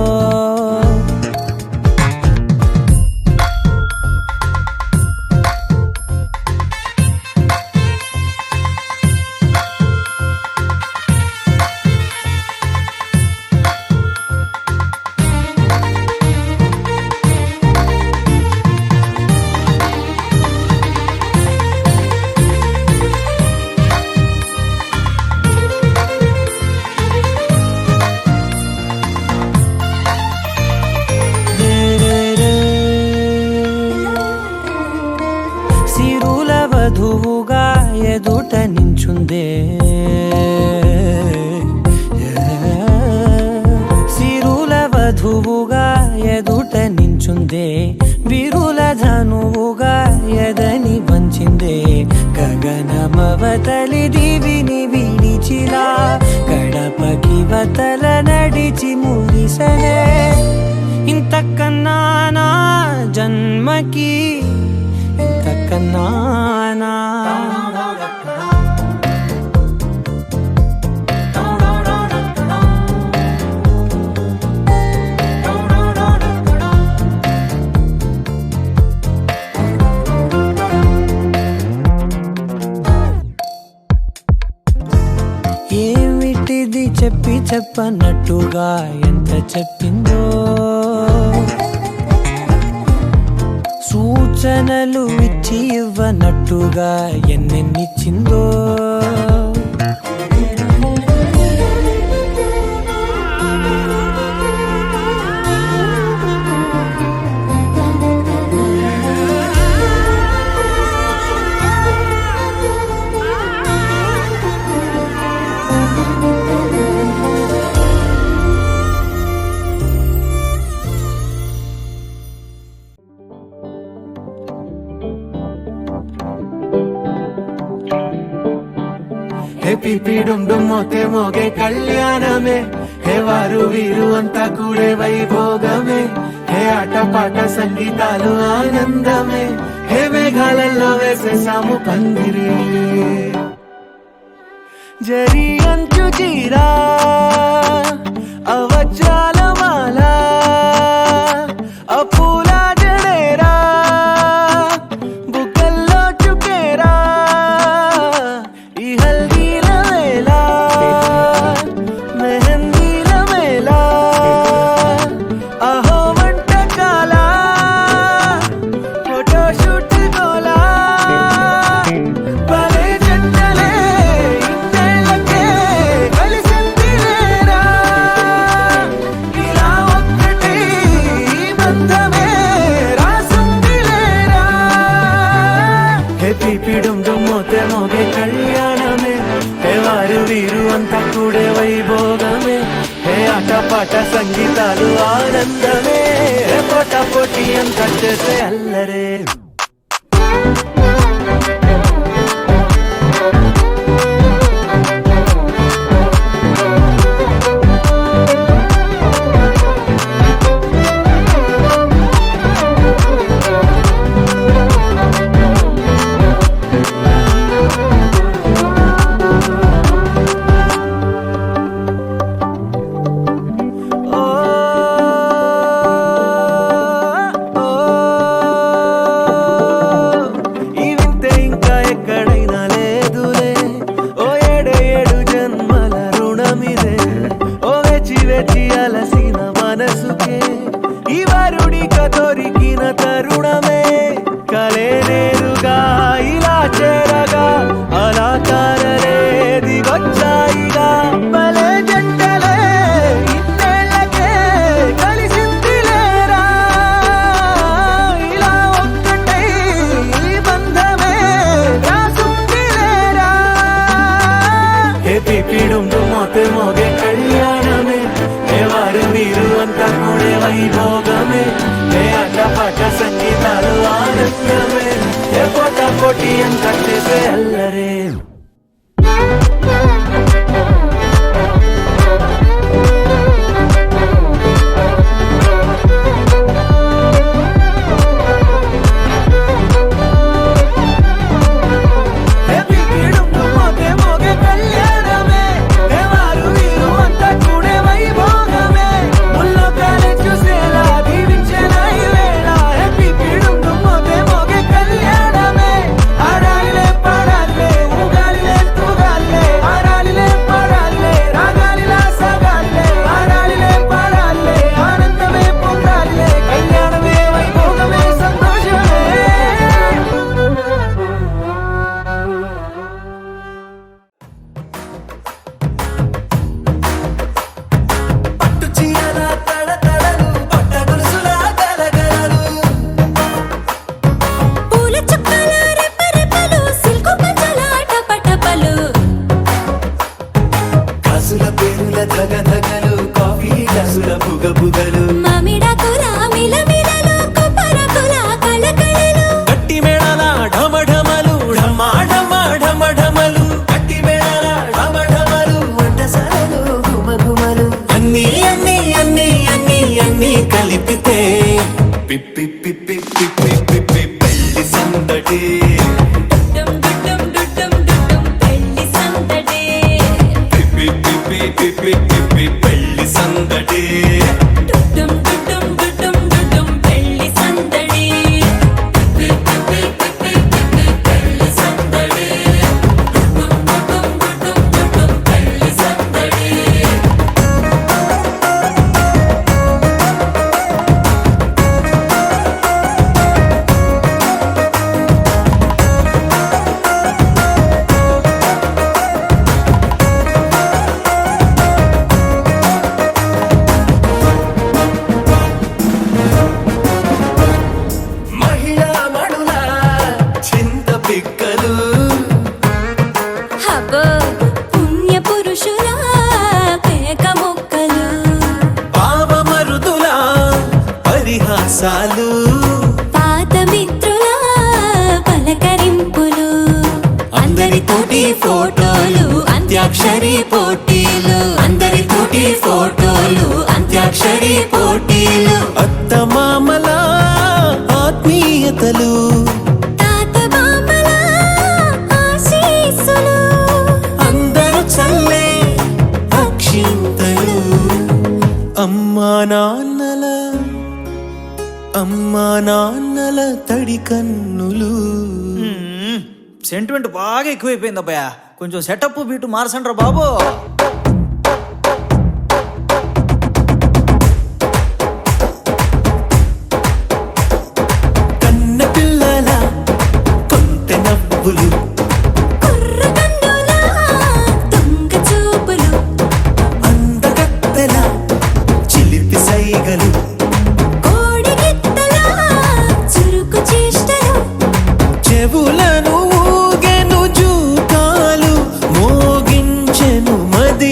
వధువుగా ఎదుట నించుందే సిరుల వధువుగా ఎదుట నించుందే విరుల ధనువుగా ఎదని వంచిందే గగనమవతలి దివిని విడిచిలా గడపకి వతల నడిచి మురిసనే ఇంతకన్నా నా జన్మకి ఇంతకన్నా ఏమిటిది చెప్పి చెప్పనట్టుగా ఎంత చెప్పిందో సూచనలు ఇచ్చి ఇవ్వనట్టుగా ఎన్నెన్నిచ్చిందో పిపి డుమ్ డుమ్ మోతే మోగే కళ్యాణమే హే వారు వీరు అంతా కూడే వైభోగమే హే ఆట పాట సంగీతాలు ఆనందమే హే మేఘాలలో వేసేసాము పందిరి జరి అంచు చీరా అవజ్రాల మాల అపూల జడేరా బుగ్గల్లో చుకేరా ఈ హల్దీల వేళ మెహందీల వేళ అహో వంటకాల ఫోటోషూట్ గోలా భలే జంటలే ఇన్నేళ్ళకే కలిసిందిలేరా ఇలా ఒక్కటి బంధమే రాసుందిలేరా హే పిపి డుమ్ డుమ్ మోతే మోగే కళ్యాణమే హే వారు వీరు అంతా కూడే వైభోగమే హే ఆట పాట సంగీతాలు ఆనందమే హే పోటా పోటీ అంతా చేసే అల్లరే పిడుండు మోతే మోగే కళ్యాణమే హే వారు వీరు అంతా కూడే వైభోగమే హే అడ్డపాట సంగీతాలు ఆనందమే హే పోటా పోటీ అంత చేసే అల్లరే కలిపితే పిప్పి పిప్పి పిప్పి పిప్పి పెళ్లి సందడి పిప్పి పిప్పి పిప్పి పిప్పి పెళ్లి సందడి సాలు పాత మిత్రుల పలకరింపులు అందరితోటి ఫోటోలు అంత్యాక్షరి పోటీలు అందరితోటి ఫోటోలు అంత్యాక్షరి పోటీలు అత్తమామల ఆత్మీయతలు తాత మామల ఆశీస్సులు అందరూ చల్లే అక్షింతలు అమ్మా నాన్నల తడి కన్నులు. సెంటిమెంట్ బాగా ఎక్కువైపోయింది అబ్బాయా, కొంచెం సెటప్ బీటు మార్చండ్రా బాబు. కన్న పిల్లల కొంత నవ్వులు అందగత్తెల చిలిపి సైగలు చెవులను ఊగెను జూకాలు మోగించెను మది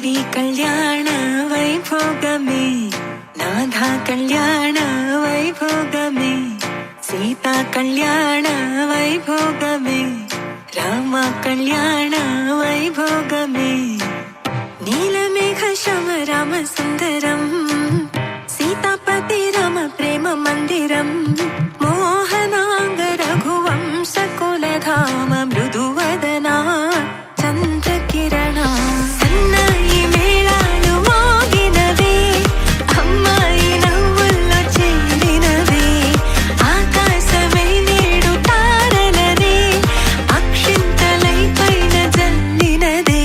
దేవి కళ్యాణ వైభోగమే నాథ కళ్యాణ వైభోగమే సీతా కళ్యాణ వైభోగమే రామ కళ్యాణ వైభోగమే నీలమేఘ శమ రామ సుందరం సీతాపతి రామ ప్రేమ మందిరం మోహనాంగ రఘువంశ కులధామ మృదువదనా చంద్రకిరణ సన్నాయి మేళాలు మోగినవే అమ్మాయి నవ్వుల్లో చేరినవే ఆకాశమే నేడు తారలనే అక్షింతలై పైన జల్లినదే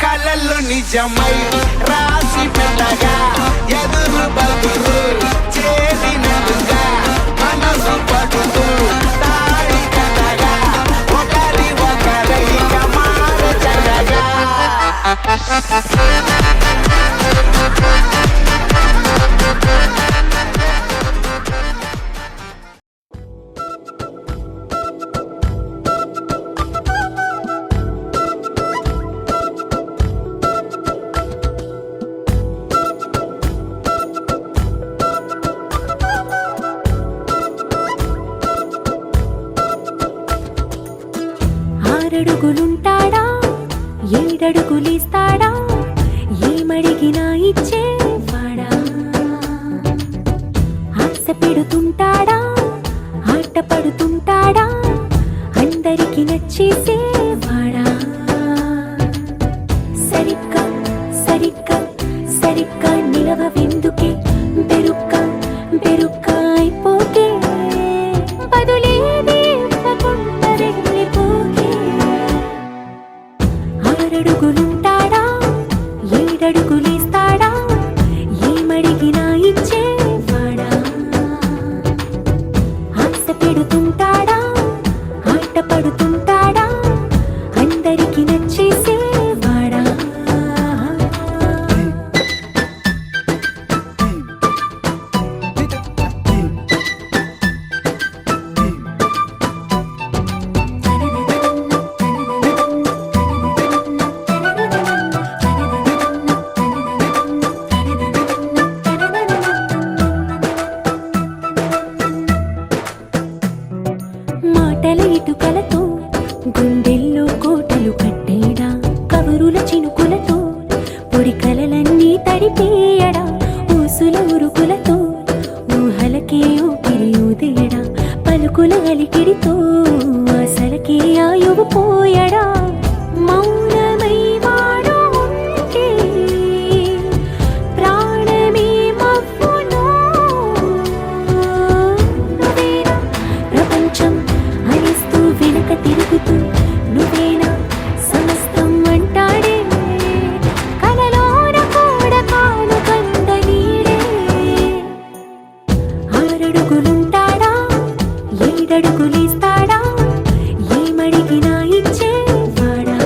కలలు నిజమై రాసి పెట్టగా ఎదురు బదురు చేరినట్టుగా మనసు పడుతూ తాడి కట్టగా ఒకరి ఒకరైక మారచగా ఆరడుగులుంటాడా ఏడడుగులిస్తాడా ఏమడిగినా ఇచ్చేవాడా ఆశ పెడుతుంటాడా ఆట పడుతుంటాడా అందరికి నచ్చేసేవాడా సరిగ్గా సరిగ్గా సరిగ్గా నిలవెందుకే బెరుక్క బెరుక్క అయిపోకే బదులేది ఇవ్వకుండా వెళ్ళిపోకే ఆరడుగులుంటాడా ఏడడుగులిస్తాడా ఏమడిగినా ఇచ్చేవాడా ఆశ పెడుతుంటాడా ఆట పడుతుంటాడా అందరికి నచ్చేసేవాడా మాటల ఇటుకలతో గుండెల్లో కోటలు కట్టేడా కవరుల చినుకులతో పొడి కలలన్నీ తడిపేయడా ఊసుల ఉరుకులతో ఊహలకే ఊపిరి ఊదేయడా పలుకుల అలికిడితో అసలకే ఆయువు పోయడా మౌనమై వాడు ఉంటే ప్రాణమే మవ్వునో నువ్వేనా ప్రపంచం అనిస్తూ వెనుక తిరుగుతూ నువ్వేనా సమస్తం అంటాడే కలలోన కూడా కాను కంద నీడే ఆరడుగులుంటాడా ఏడడుగులిస్తాడా ఏమడిగినా ఇచ్చేవాడా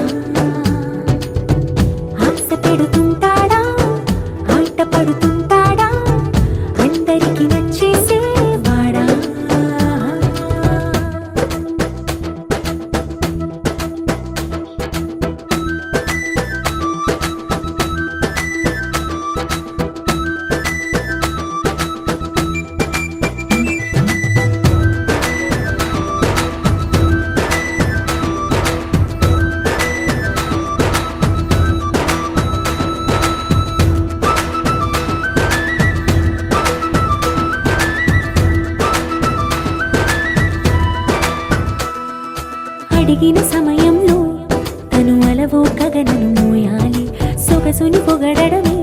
ఆశ పెడుతుంటాడా ఆట పడుతుంటాడా అందరికి నచ్చేసేవాడా అడిగిన సమయంలో తను అలవో గగనను మోయాలి సొగసుని పొగడమే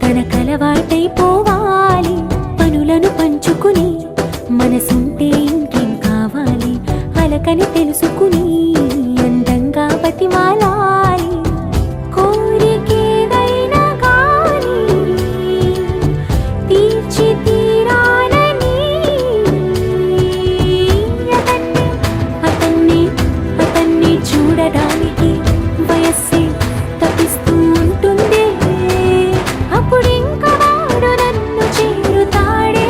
తన కలవాటైపోవాలి పనులను పంచుకుని మనసుంటే ఇంకేం కావాలి అలకని తెలుసుకుని అందంగా బతిమాలాలి కోరికేదైనా కానీ తీర్చి తీరాలని అతన్ని చూడడానికి వయస్సే తప్పిస్తూ ఉంటుంది అప్పుడింకా వాడు నన్ను చేరుతాడే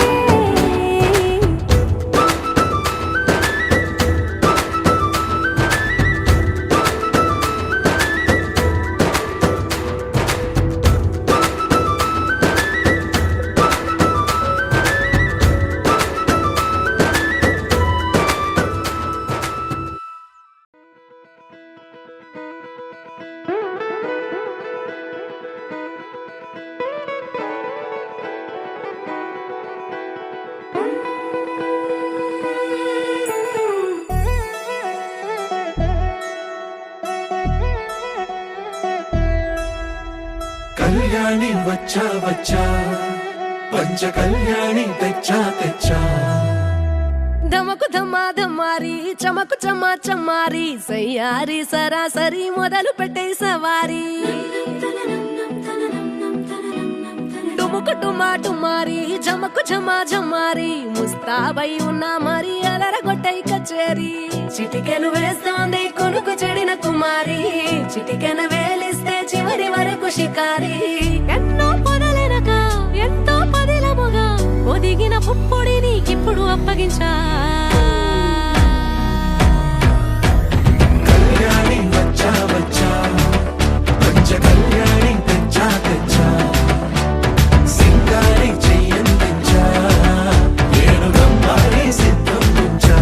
కళ్యాణి వచ్చా వచ్చా పంచ కళ్యాణి తెచ్చా తెచ్చా ధమకు ధమా ధమారి చమకు చమా చమారి సయ్యారి సరాసరి మొదలు పెట్టే సవారీ డుముకు డుమా డుమారి జమకు జమా జమారి ముస్తాబై ఉన్నా మరి అలరగొట్టై కచేరి చిటికెను వేస్తోంది కొనుకు చెడిన కుమారి చిటికెను వేలిస్తే చివరి వరకు షికారి ఎన్నో పొదలెనక ఎంతో పదిలముగా ఒదిగిన పుప్పొడి నీకిప్పుడు అప్పగించా కళ్యాణి వచ్చా వచ్చా పంచ కళ్యాణి తెచ్చా తెచ్చా సింగారి చెయ్యందించా ఏడుగమ్మారి సిద్ధం ఉంచా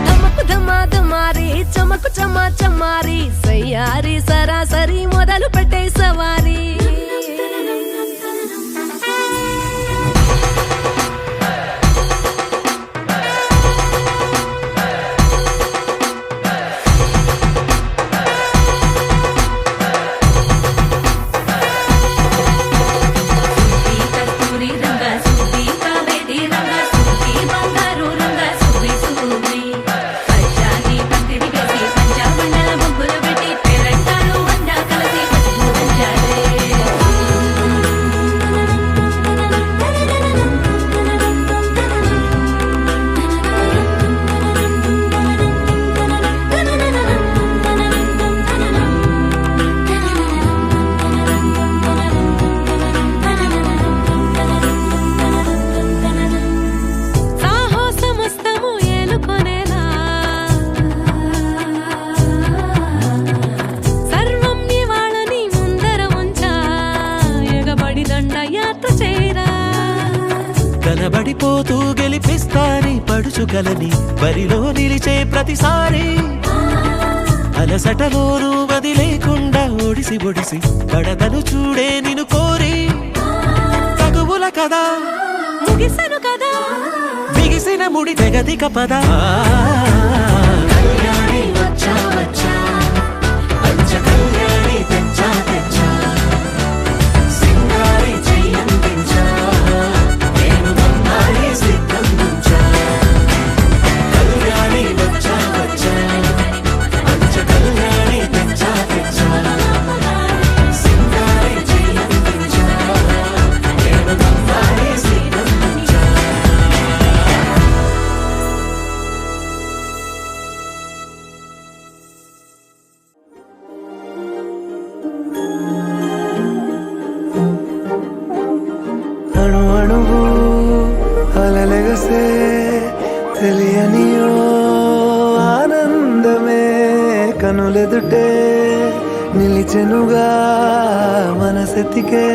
ధమకు ధమా ధమారి చమకు చమా చమారి సయ్యారి సరాసరి మొదలు పెట్టే సవారీ కనబడిపోతూ గెలిపిస్తాని పడుచుగలని బరిలో నిలిచే ప్రతిసారి అలసటలోనూ వదిలేకుండా ఒడిసి ఒడిసి పడదను చూడే నిన్ను కోరి తగువుల కదా ముగిసను కదా బిగిసిన ముడి తెగదిక పదా కళ్యాణి వచ్చా వచ్చా పంచ కళ్యాణి తెచ్చా తెచ్చా సింగారి చెయ్యందించా ఏడుగమ్మారి సిద్ధం ఉంచా కళ్యాణి వచ్చా వచ్చా పంచ కళ్యాణి తెచ్చా తెచ్చా సింగారి చెయ్యందించా ఏడుగమ్మారి సిద్ధం ఉంచా అణు అణువు అలలెగసే తెలియనియో ఆనందమే కనులెదుటే నిలిచెనుగా మనసెతికే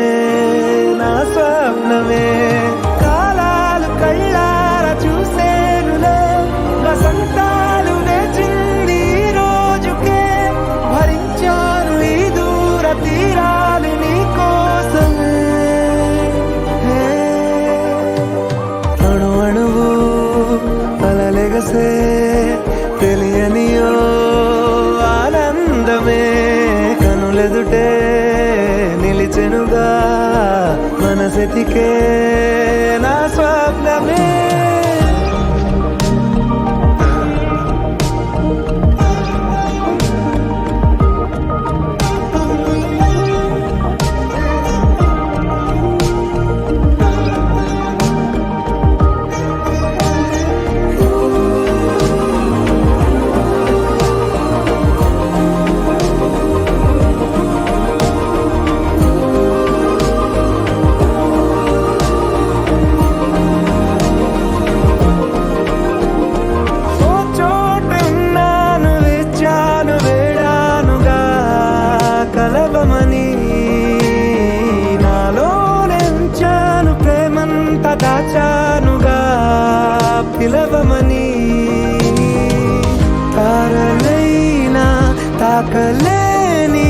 నా స్వప్నమే కాలాలు కళ్ళార చూసేనులే వసంతాలు వేచింది ఈ రోజుకే భరించాను ఈ దూర తీరాలు నీ కోసమే అణు అణువు అలలెగసే తెలియనియో ఆనందమే కనులెదుటే నిలిచెనుగా మనసెతికే నా స్వప్నమే దాచానుగా పిలవమని తారలైనా తాకలేని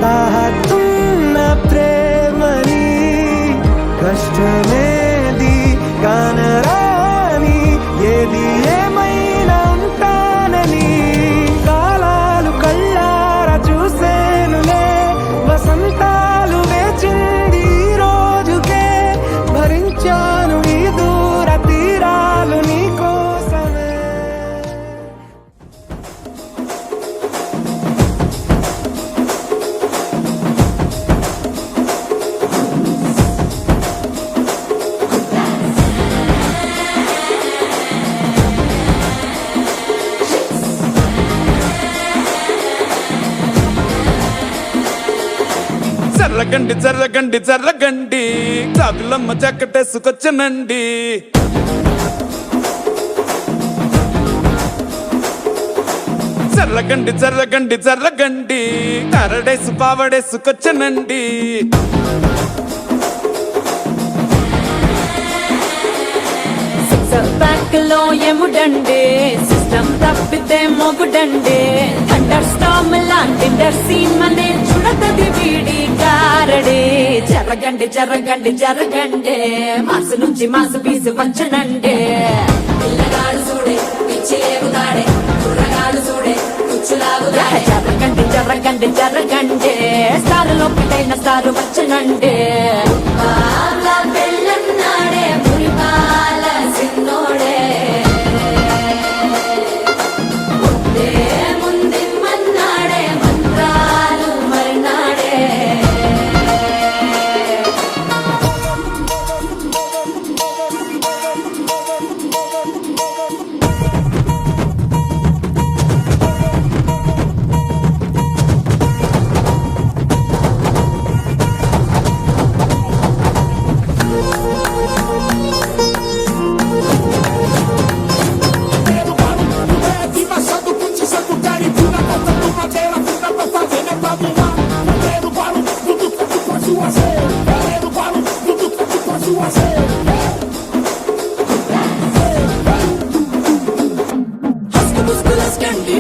తాహతున్న ప్రేమని కష్టమేది కానరాని ఏది ఏమైనా ఉంటానని కాలాలు కళ్ళార చూసేనులే వసంతాలు వేచి జర్రగండి జర్రగండి జర్రగండి జాబిలమ్మ జక్కటేసుకొచ్చనండి జర్రగండి జర్రగండి జర్రగండి కరడేసు పావడేసుకొచ్చనండి బ్యాక్ లో ఎముడండి సిస్టమ్ తప్పితే మొగుడండి అండర్ స్టామ్ లాంటి సీమనే చూడతది వీడి కారడి జరగండి జరగండి జరగండి మాసు నుంచి మాసు పీసు పంచనండి పిల్లగాడు చూడే పిచ్చి లేవుతాడే కుర్రగాడు చూడే కుచ్చులాగుతాడే జరగండి జరగండి జరగండి స్టారులో పిటైన స్టారు వచ్చనండి పెళ్ళన్నాడే మురిపాల సిన్నోడే ముందే మన్నాడే మంత్రాలు మరినాడే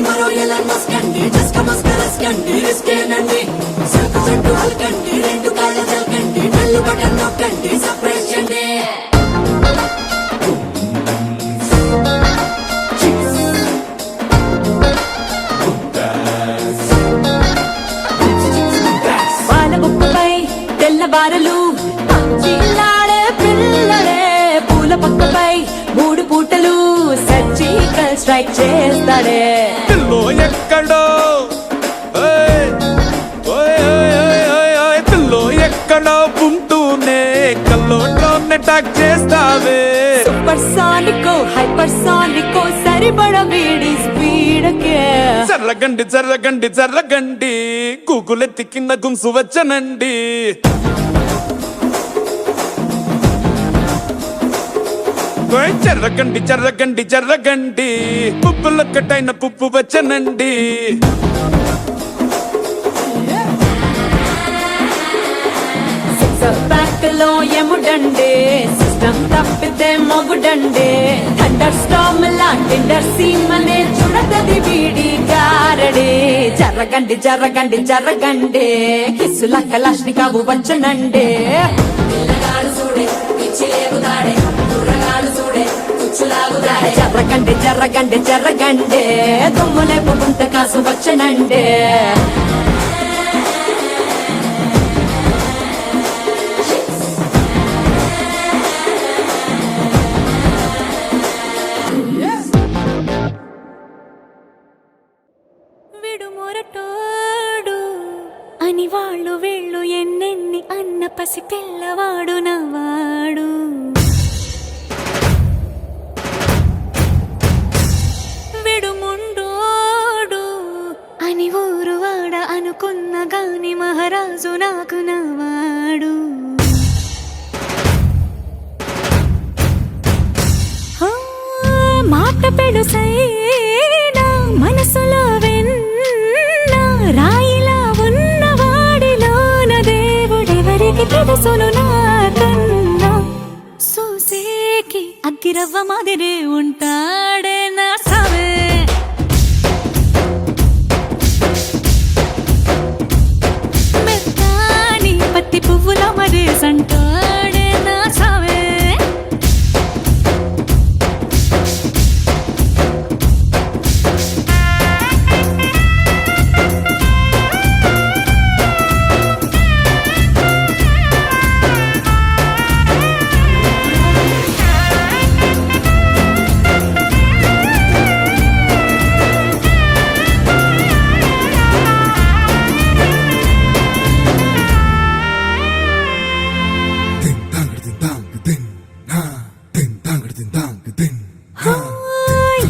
మరో ఎలా మస్కండి జస్క మస్కరస్కండి రిస్కేనండి సరుకు చుట్టూ అలకండి రెండు కాళ్ళ జల్కండి కళ్ళు బటన్ నొక్కండి సర్ప్రైజ్ చేయండి పాల బుక్కపై తెల్లబారలు చిల్లాడే పిల్లడే పూల పక్కపై మూడు పూటలు సర్జికల్ స్ట్రైక్ చేస్తాడే పిల్లో ఎక్కడో పిల్లో ఎక్కడో ఉంటూనే కల్లోనే టాక్ చేస్తావే సూపర్ సానికో హైపర్ సానికో సరిపడ వీడి స్పీడ్కే జర్రగండి జర్రగండి జర్రగండి గూగులెత్తి కింద గుంసు వచ్చనండి జర్రగండి జర్రగండి జర్రగండి పుప్పులొక్కటైన పుప్పు వచ్చనండి బ్యాక్ లో ఎముడండి సిస్టమ్ తప్పితే మొగుడండి అండర్ స్టామ్ లాంటి సీమనే చూడతది వీడి గారడి జరగండి జరగండి జరగండి కిస్సుల కలాష్ని కావు వచ్చనండి పిల్లగాడు చూడే పిచ్చి లేవుతాడే కుర్రగాడు చూడే కుచ్చులాగుతాడే జరగండి జరగండి జరగండి దుమ్ములేపు గుంట కాసు వచ్చనండి విడుమొరటోడు అని వాళ్ళు వీళ్ళు ఎన్నెన్ని అన్న పసి పిల్లవాడు నవ్వాడు విడుముండోడు అని ఊరు వాడ అనుకున్న గాని మహారాజు నాకు నవ్వాడు మాట పెడుసైనా మనసులో వెన్న రాయిలా ఉన్నవాడిలోన దేవుడెవరికి తెలుసును నాకన్నా సూసేకి అగ్గిరవ్వ మాదిరే ఉంటాడే నా సవే మెత్తాని పత్తి పువ్వుల మరేసంటాడే నా సవే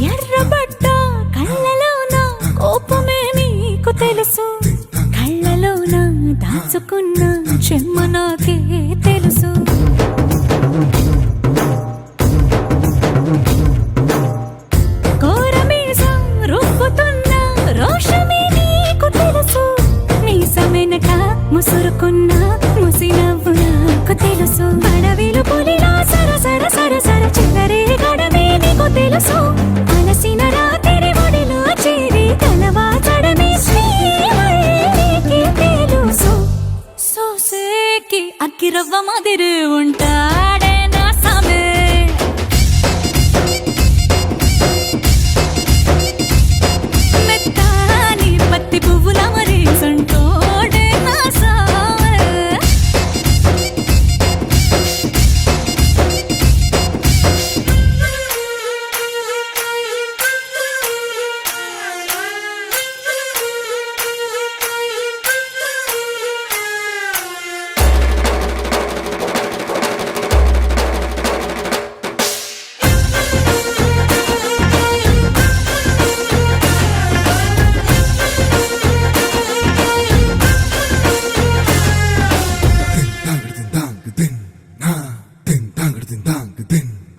ఎర్రబడ్డ కళ్ళలోన కోపమే నీకు తెలుసు కళ్ళలోన దాచుకున్న చెమ్మ నాకే తెలుసు. కోరమీసం రుబ్బుతున్న రోషమే నీకు తెలుసు. మీసమెనక ముసురుకున్న ముసినవ్వు నాకు తెలుసు. అడవిలు పులిలా సరసర సరసర చిల్లరే గడమే నీకు తెలుసు. అలసిన రాత్రి ఒడిలో చేరి తలవాచడమే శ్రీవల్లికి తెలుసు. సోసేకి అక్కిరవ్వ మాదిరి ఉంటాడే నా సామే. మెత్తాని పత్తి పువ్వుల మరి సంటోడే నా సామే.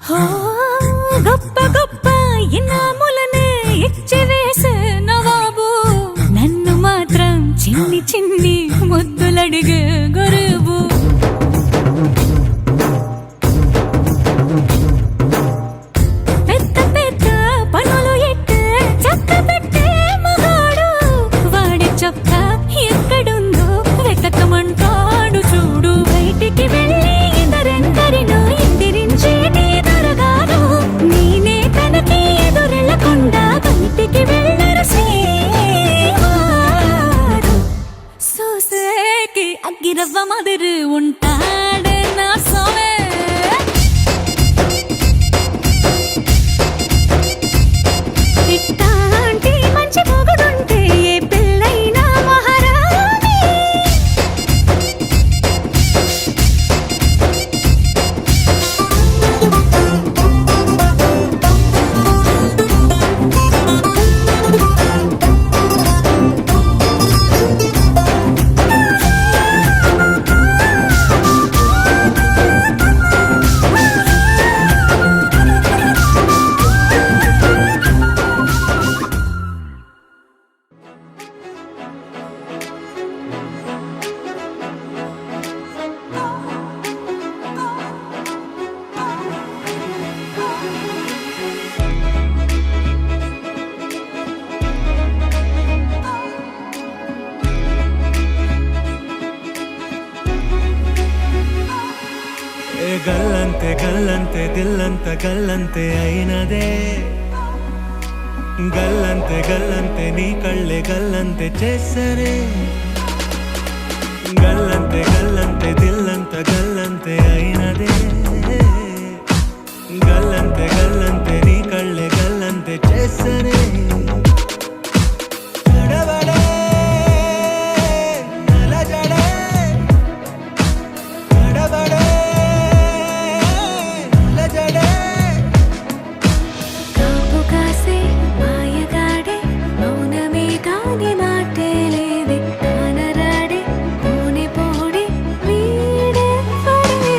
హో, గొప్ప గొప్ప ఇనాములనే ఇచ్చి వేసే నవాబు నన్ను మాత్రం చిన్ని చిన్ని ముద్దులడిగే గురువు. పెద్ద పెద్ద పనులు ఎట్టే చక్క పెట్టే మగాడు. వాడి చొక్క ఎక్కడుందో వెతకమంటాడు చూడు. బయటికి వెళ్ళి ఇద్దరెందరినో ఎదిరించేటి దొరగాడు. నేనే తనకి ఎదురెళ్ళకుండా బయటికి వెళ్ళరు శ్రీవారు. సోసేకి అగ్గిరవ్వ మాదిరి ఉంటాడే నా సోమే. ఇట్టాంటి మంచి మొగుడుంటే ఏ పెళ్ళైనా మహారాణి. ఏ గల్లంతే గల్లంతే దిల్లంత గల్లంతే అయినదే. గల్లంతే గల్లంతే నీ కళ్ళే గల్లంతే చేసరే. గల్లంతే గల్లంతే దిల్లంత గల్లంతే అయినదే. గల్లంతే గల్లంతే నీ కళ్ళే గల్లంతే చేసరే. గడబడే నలజడే గడబడే నలజడే. కాపు కాసే మాయగాడే మౌనమే కాని మాటే లేదే. కానరాడే పోనే పోడే వీడే పడే.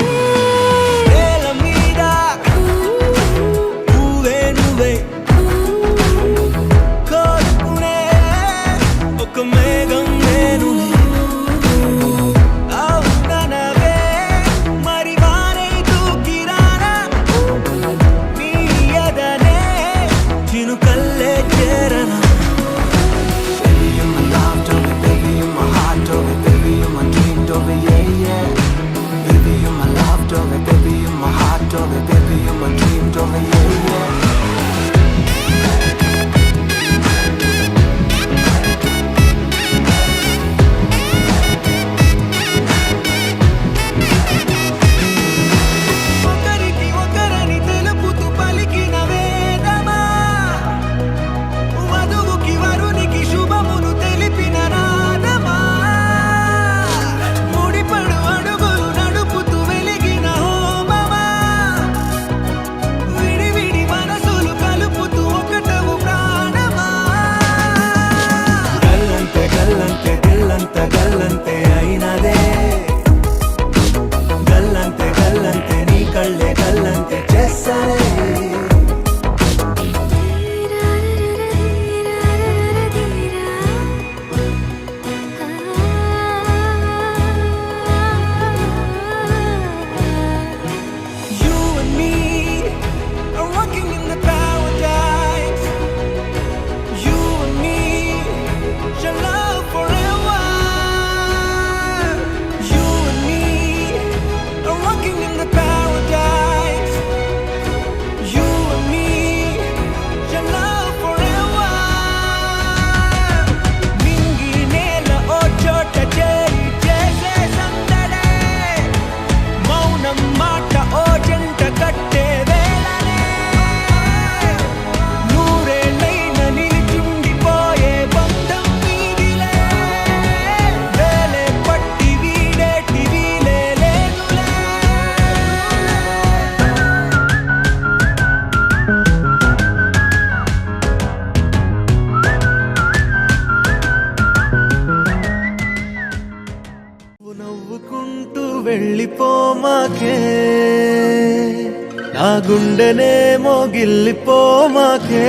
వెళ్ళిపోమాకే నా గుండెనే మోగిల్లిపోమాకే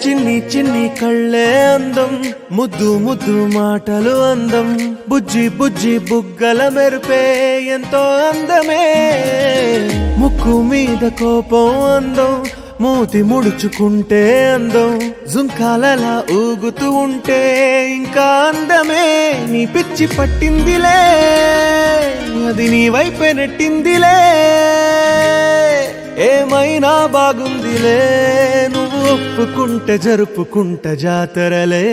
చిన్ని చిన్ని కళ్ళే అందం ముద్దు ముద్దు మాటలు అందం బుజ్జి బుజ్జి బుగ్గల మెరుపే ఎంతో అందమే ముక్కు మీద కోపం అందం మూతి ముడుచుకుంటే అందం జుంకాలలా ఊగుతూ ఉంటే ఇంకా అందమే నీ పిచ్చి పట్టిందిలే అది నీ వైపే నెట్టిందిలే ఏమైనా బాగుందిలే నువ్వు ఒప్పుకుంటే జరుపుకుంటా జాతరలే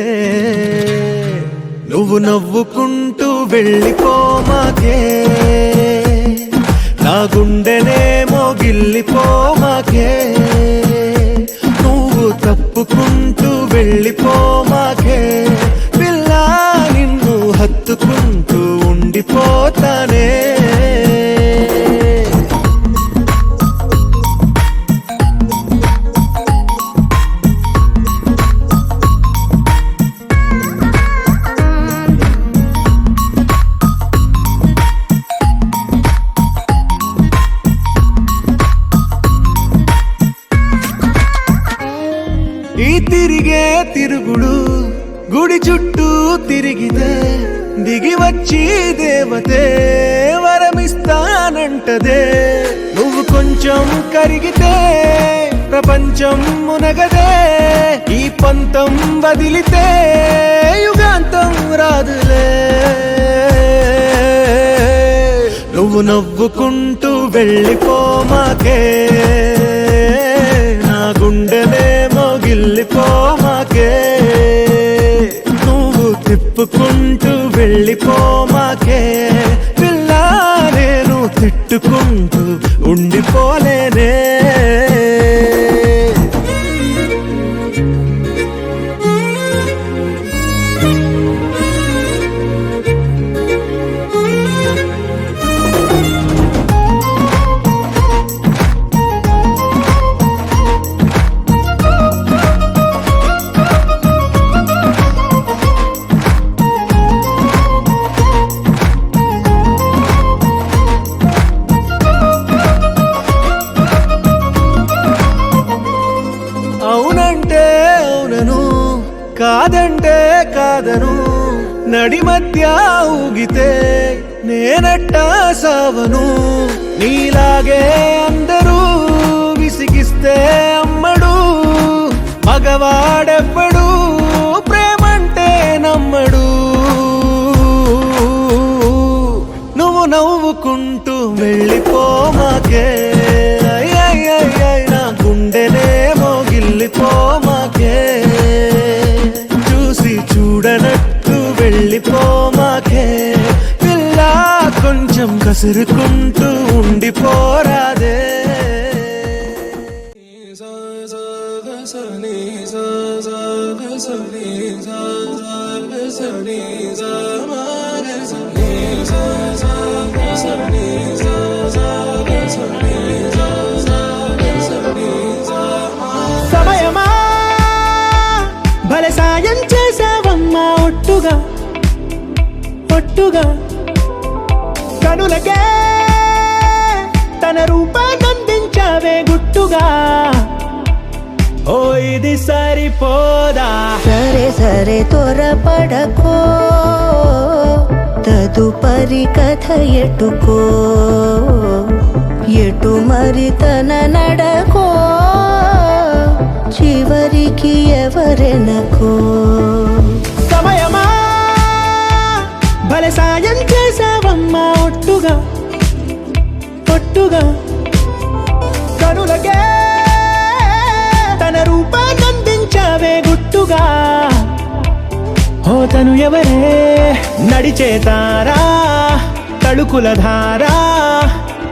నువ్వు నవ్వుకుంటూ వెళ్ళిపోమాకే నా గుండెనే మోగిల్లిపోమాకే నువ్వు తప్పుకుంటూ వెళ్ళిపోమాకే పిల్ల నిన్ను హత్తుకుంటూ ఉండిపోతానే ఈ తిరిగే తిరుగుడు గుడి చుట్టూ తిరిగితే దిగి వచ్చి దేవతే వరమిస్తానంటదే నువ్వు కొంచెం కరిగితే ప్రపంచం మునగదే ఈ పంతం వదిలితే యుగాంతం రాదులే నువ్వు నవ్వుకుంటూ వెళ్ళిపోమాకే నా గుండెనే మోగిల్లిపోమాకే నువ్వు తిప్పుకుంటూ వెళ్ళిపోమాకే పిల్ల నేను తిట్టుకుంటూ ఉండిపోలేనే అవునంటే అవునను కాదంటే కాదను నడి మధ్య ఊగితే నేనట్టా సావను నీలాగే అందరూ విసిగిస్తే అమ్మడు మగవాడెవ్వడు ప్రేమంటే నమ్మడు నువ్వు నవ్వుకుంటూ వెళ్ళిపోమాకే నా గుండెనే మోగిల్లిపోమాకే చూసి చూడనట్టు వెళ్ళిపోమాకే పిల్ల కొంచెం కసురుకుంటూ ఉండిపోరాదే సమయమా భలే సాయం చేసావమ్మా ఒట్టుగా ఒట్టుగా కనులకే తన రూపాన్నందించావే గుట్టుగా ఓ ఇది సరిపోదా సరే సరే త్వరపడకో తదుపరి కథ ఎటుకో ఎటు మరి తన నడకో చివరికి ఎవరెనకో సమయమా భలే సాయం చేసావమ్మా ఒట్టుగా ఒట్టుగా కనులకే తన రూపాన్నందించావే గుట్టుగా ఓ తను ఎవరే నడిచే తారా తళుకుల ధారా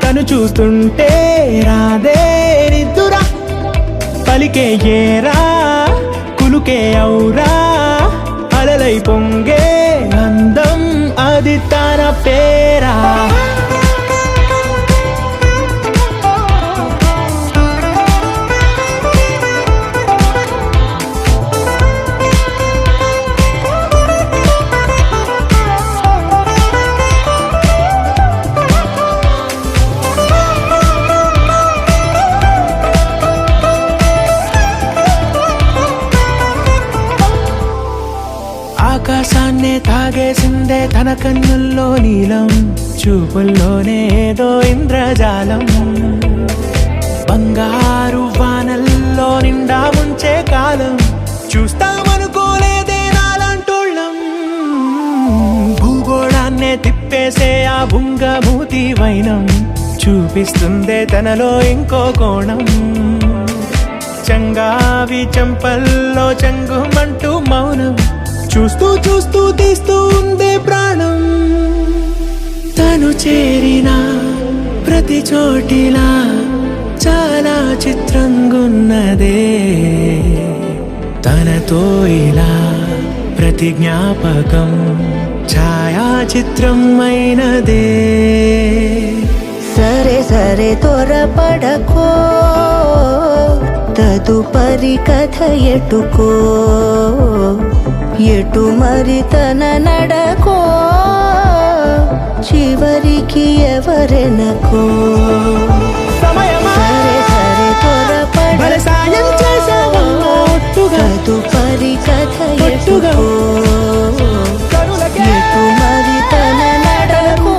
తను చూస్తుంటే రాదే నిద్దురా పలికే ఏరా కులుకే ఔరా అలలై పొంగే అందం అది తన పేరా ఆకాశాన్నే తాగేసిందే తన కన్నుల్లో నీలం, చూపుల్లోనే ఏదో ఇంద్రజాలం. బంగారు వానల్లో నిండా ముంచే కాలం, చూస్తామనుకోలేదే నాలాంటోళ్ళం. భూగోళాన్నే తిప్పేసే ఆ బుంగమూతి వైనం, చూపిస్తుందే తనలో ఇంకో కోణం. చంగావి చంపల్లో చంగుమంటూ మౌనం, చూస్తూ చూస్తూ తీస్తూ ఉందే ప్రాణం. తను చేరిన ప్రతి చోటిలా చాలా చిత్రంగున్నదే, తనతో ఇలా ప్రతి జ్ఞాపకం ఛాయాచిత్రం అయినదే. సరే సరే త్వరపడకో, తదుపరి కథ ఎటుకో, ఎటు మరి తన నడకో, చివరికి ఎవరెనకో. సరే సరే త్వరపడకో, తదుపరి కథ ఎటుకో, ఎటు మరి తన నడకో.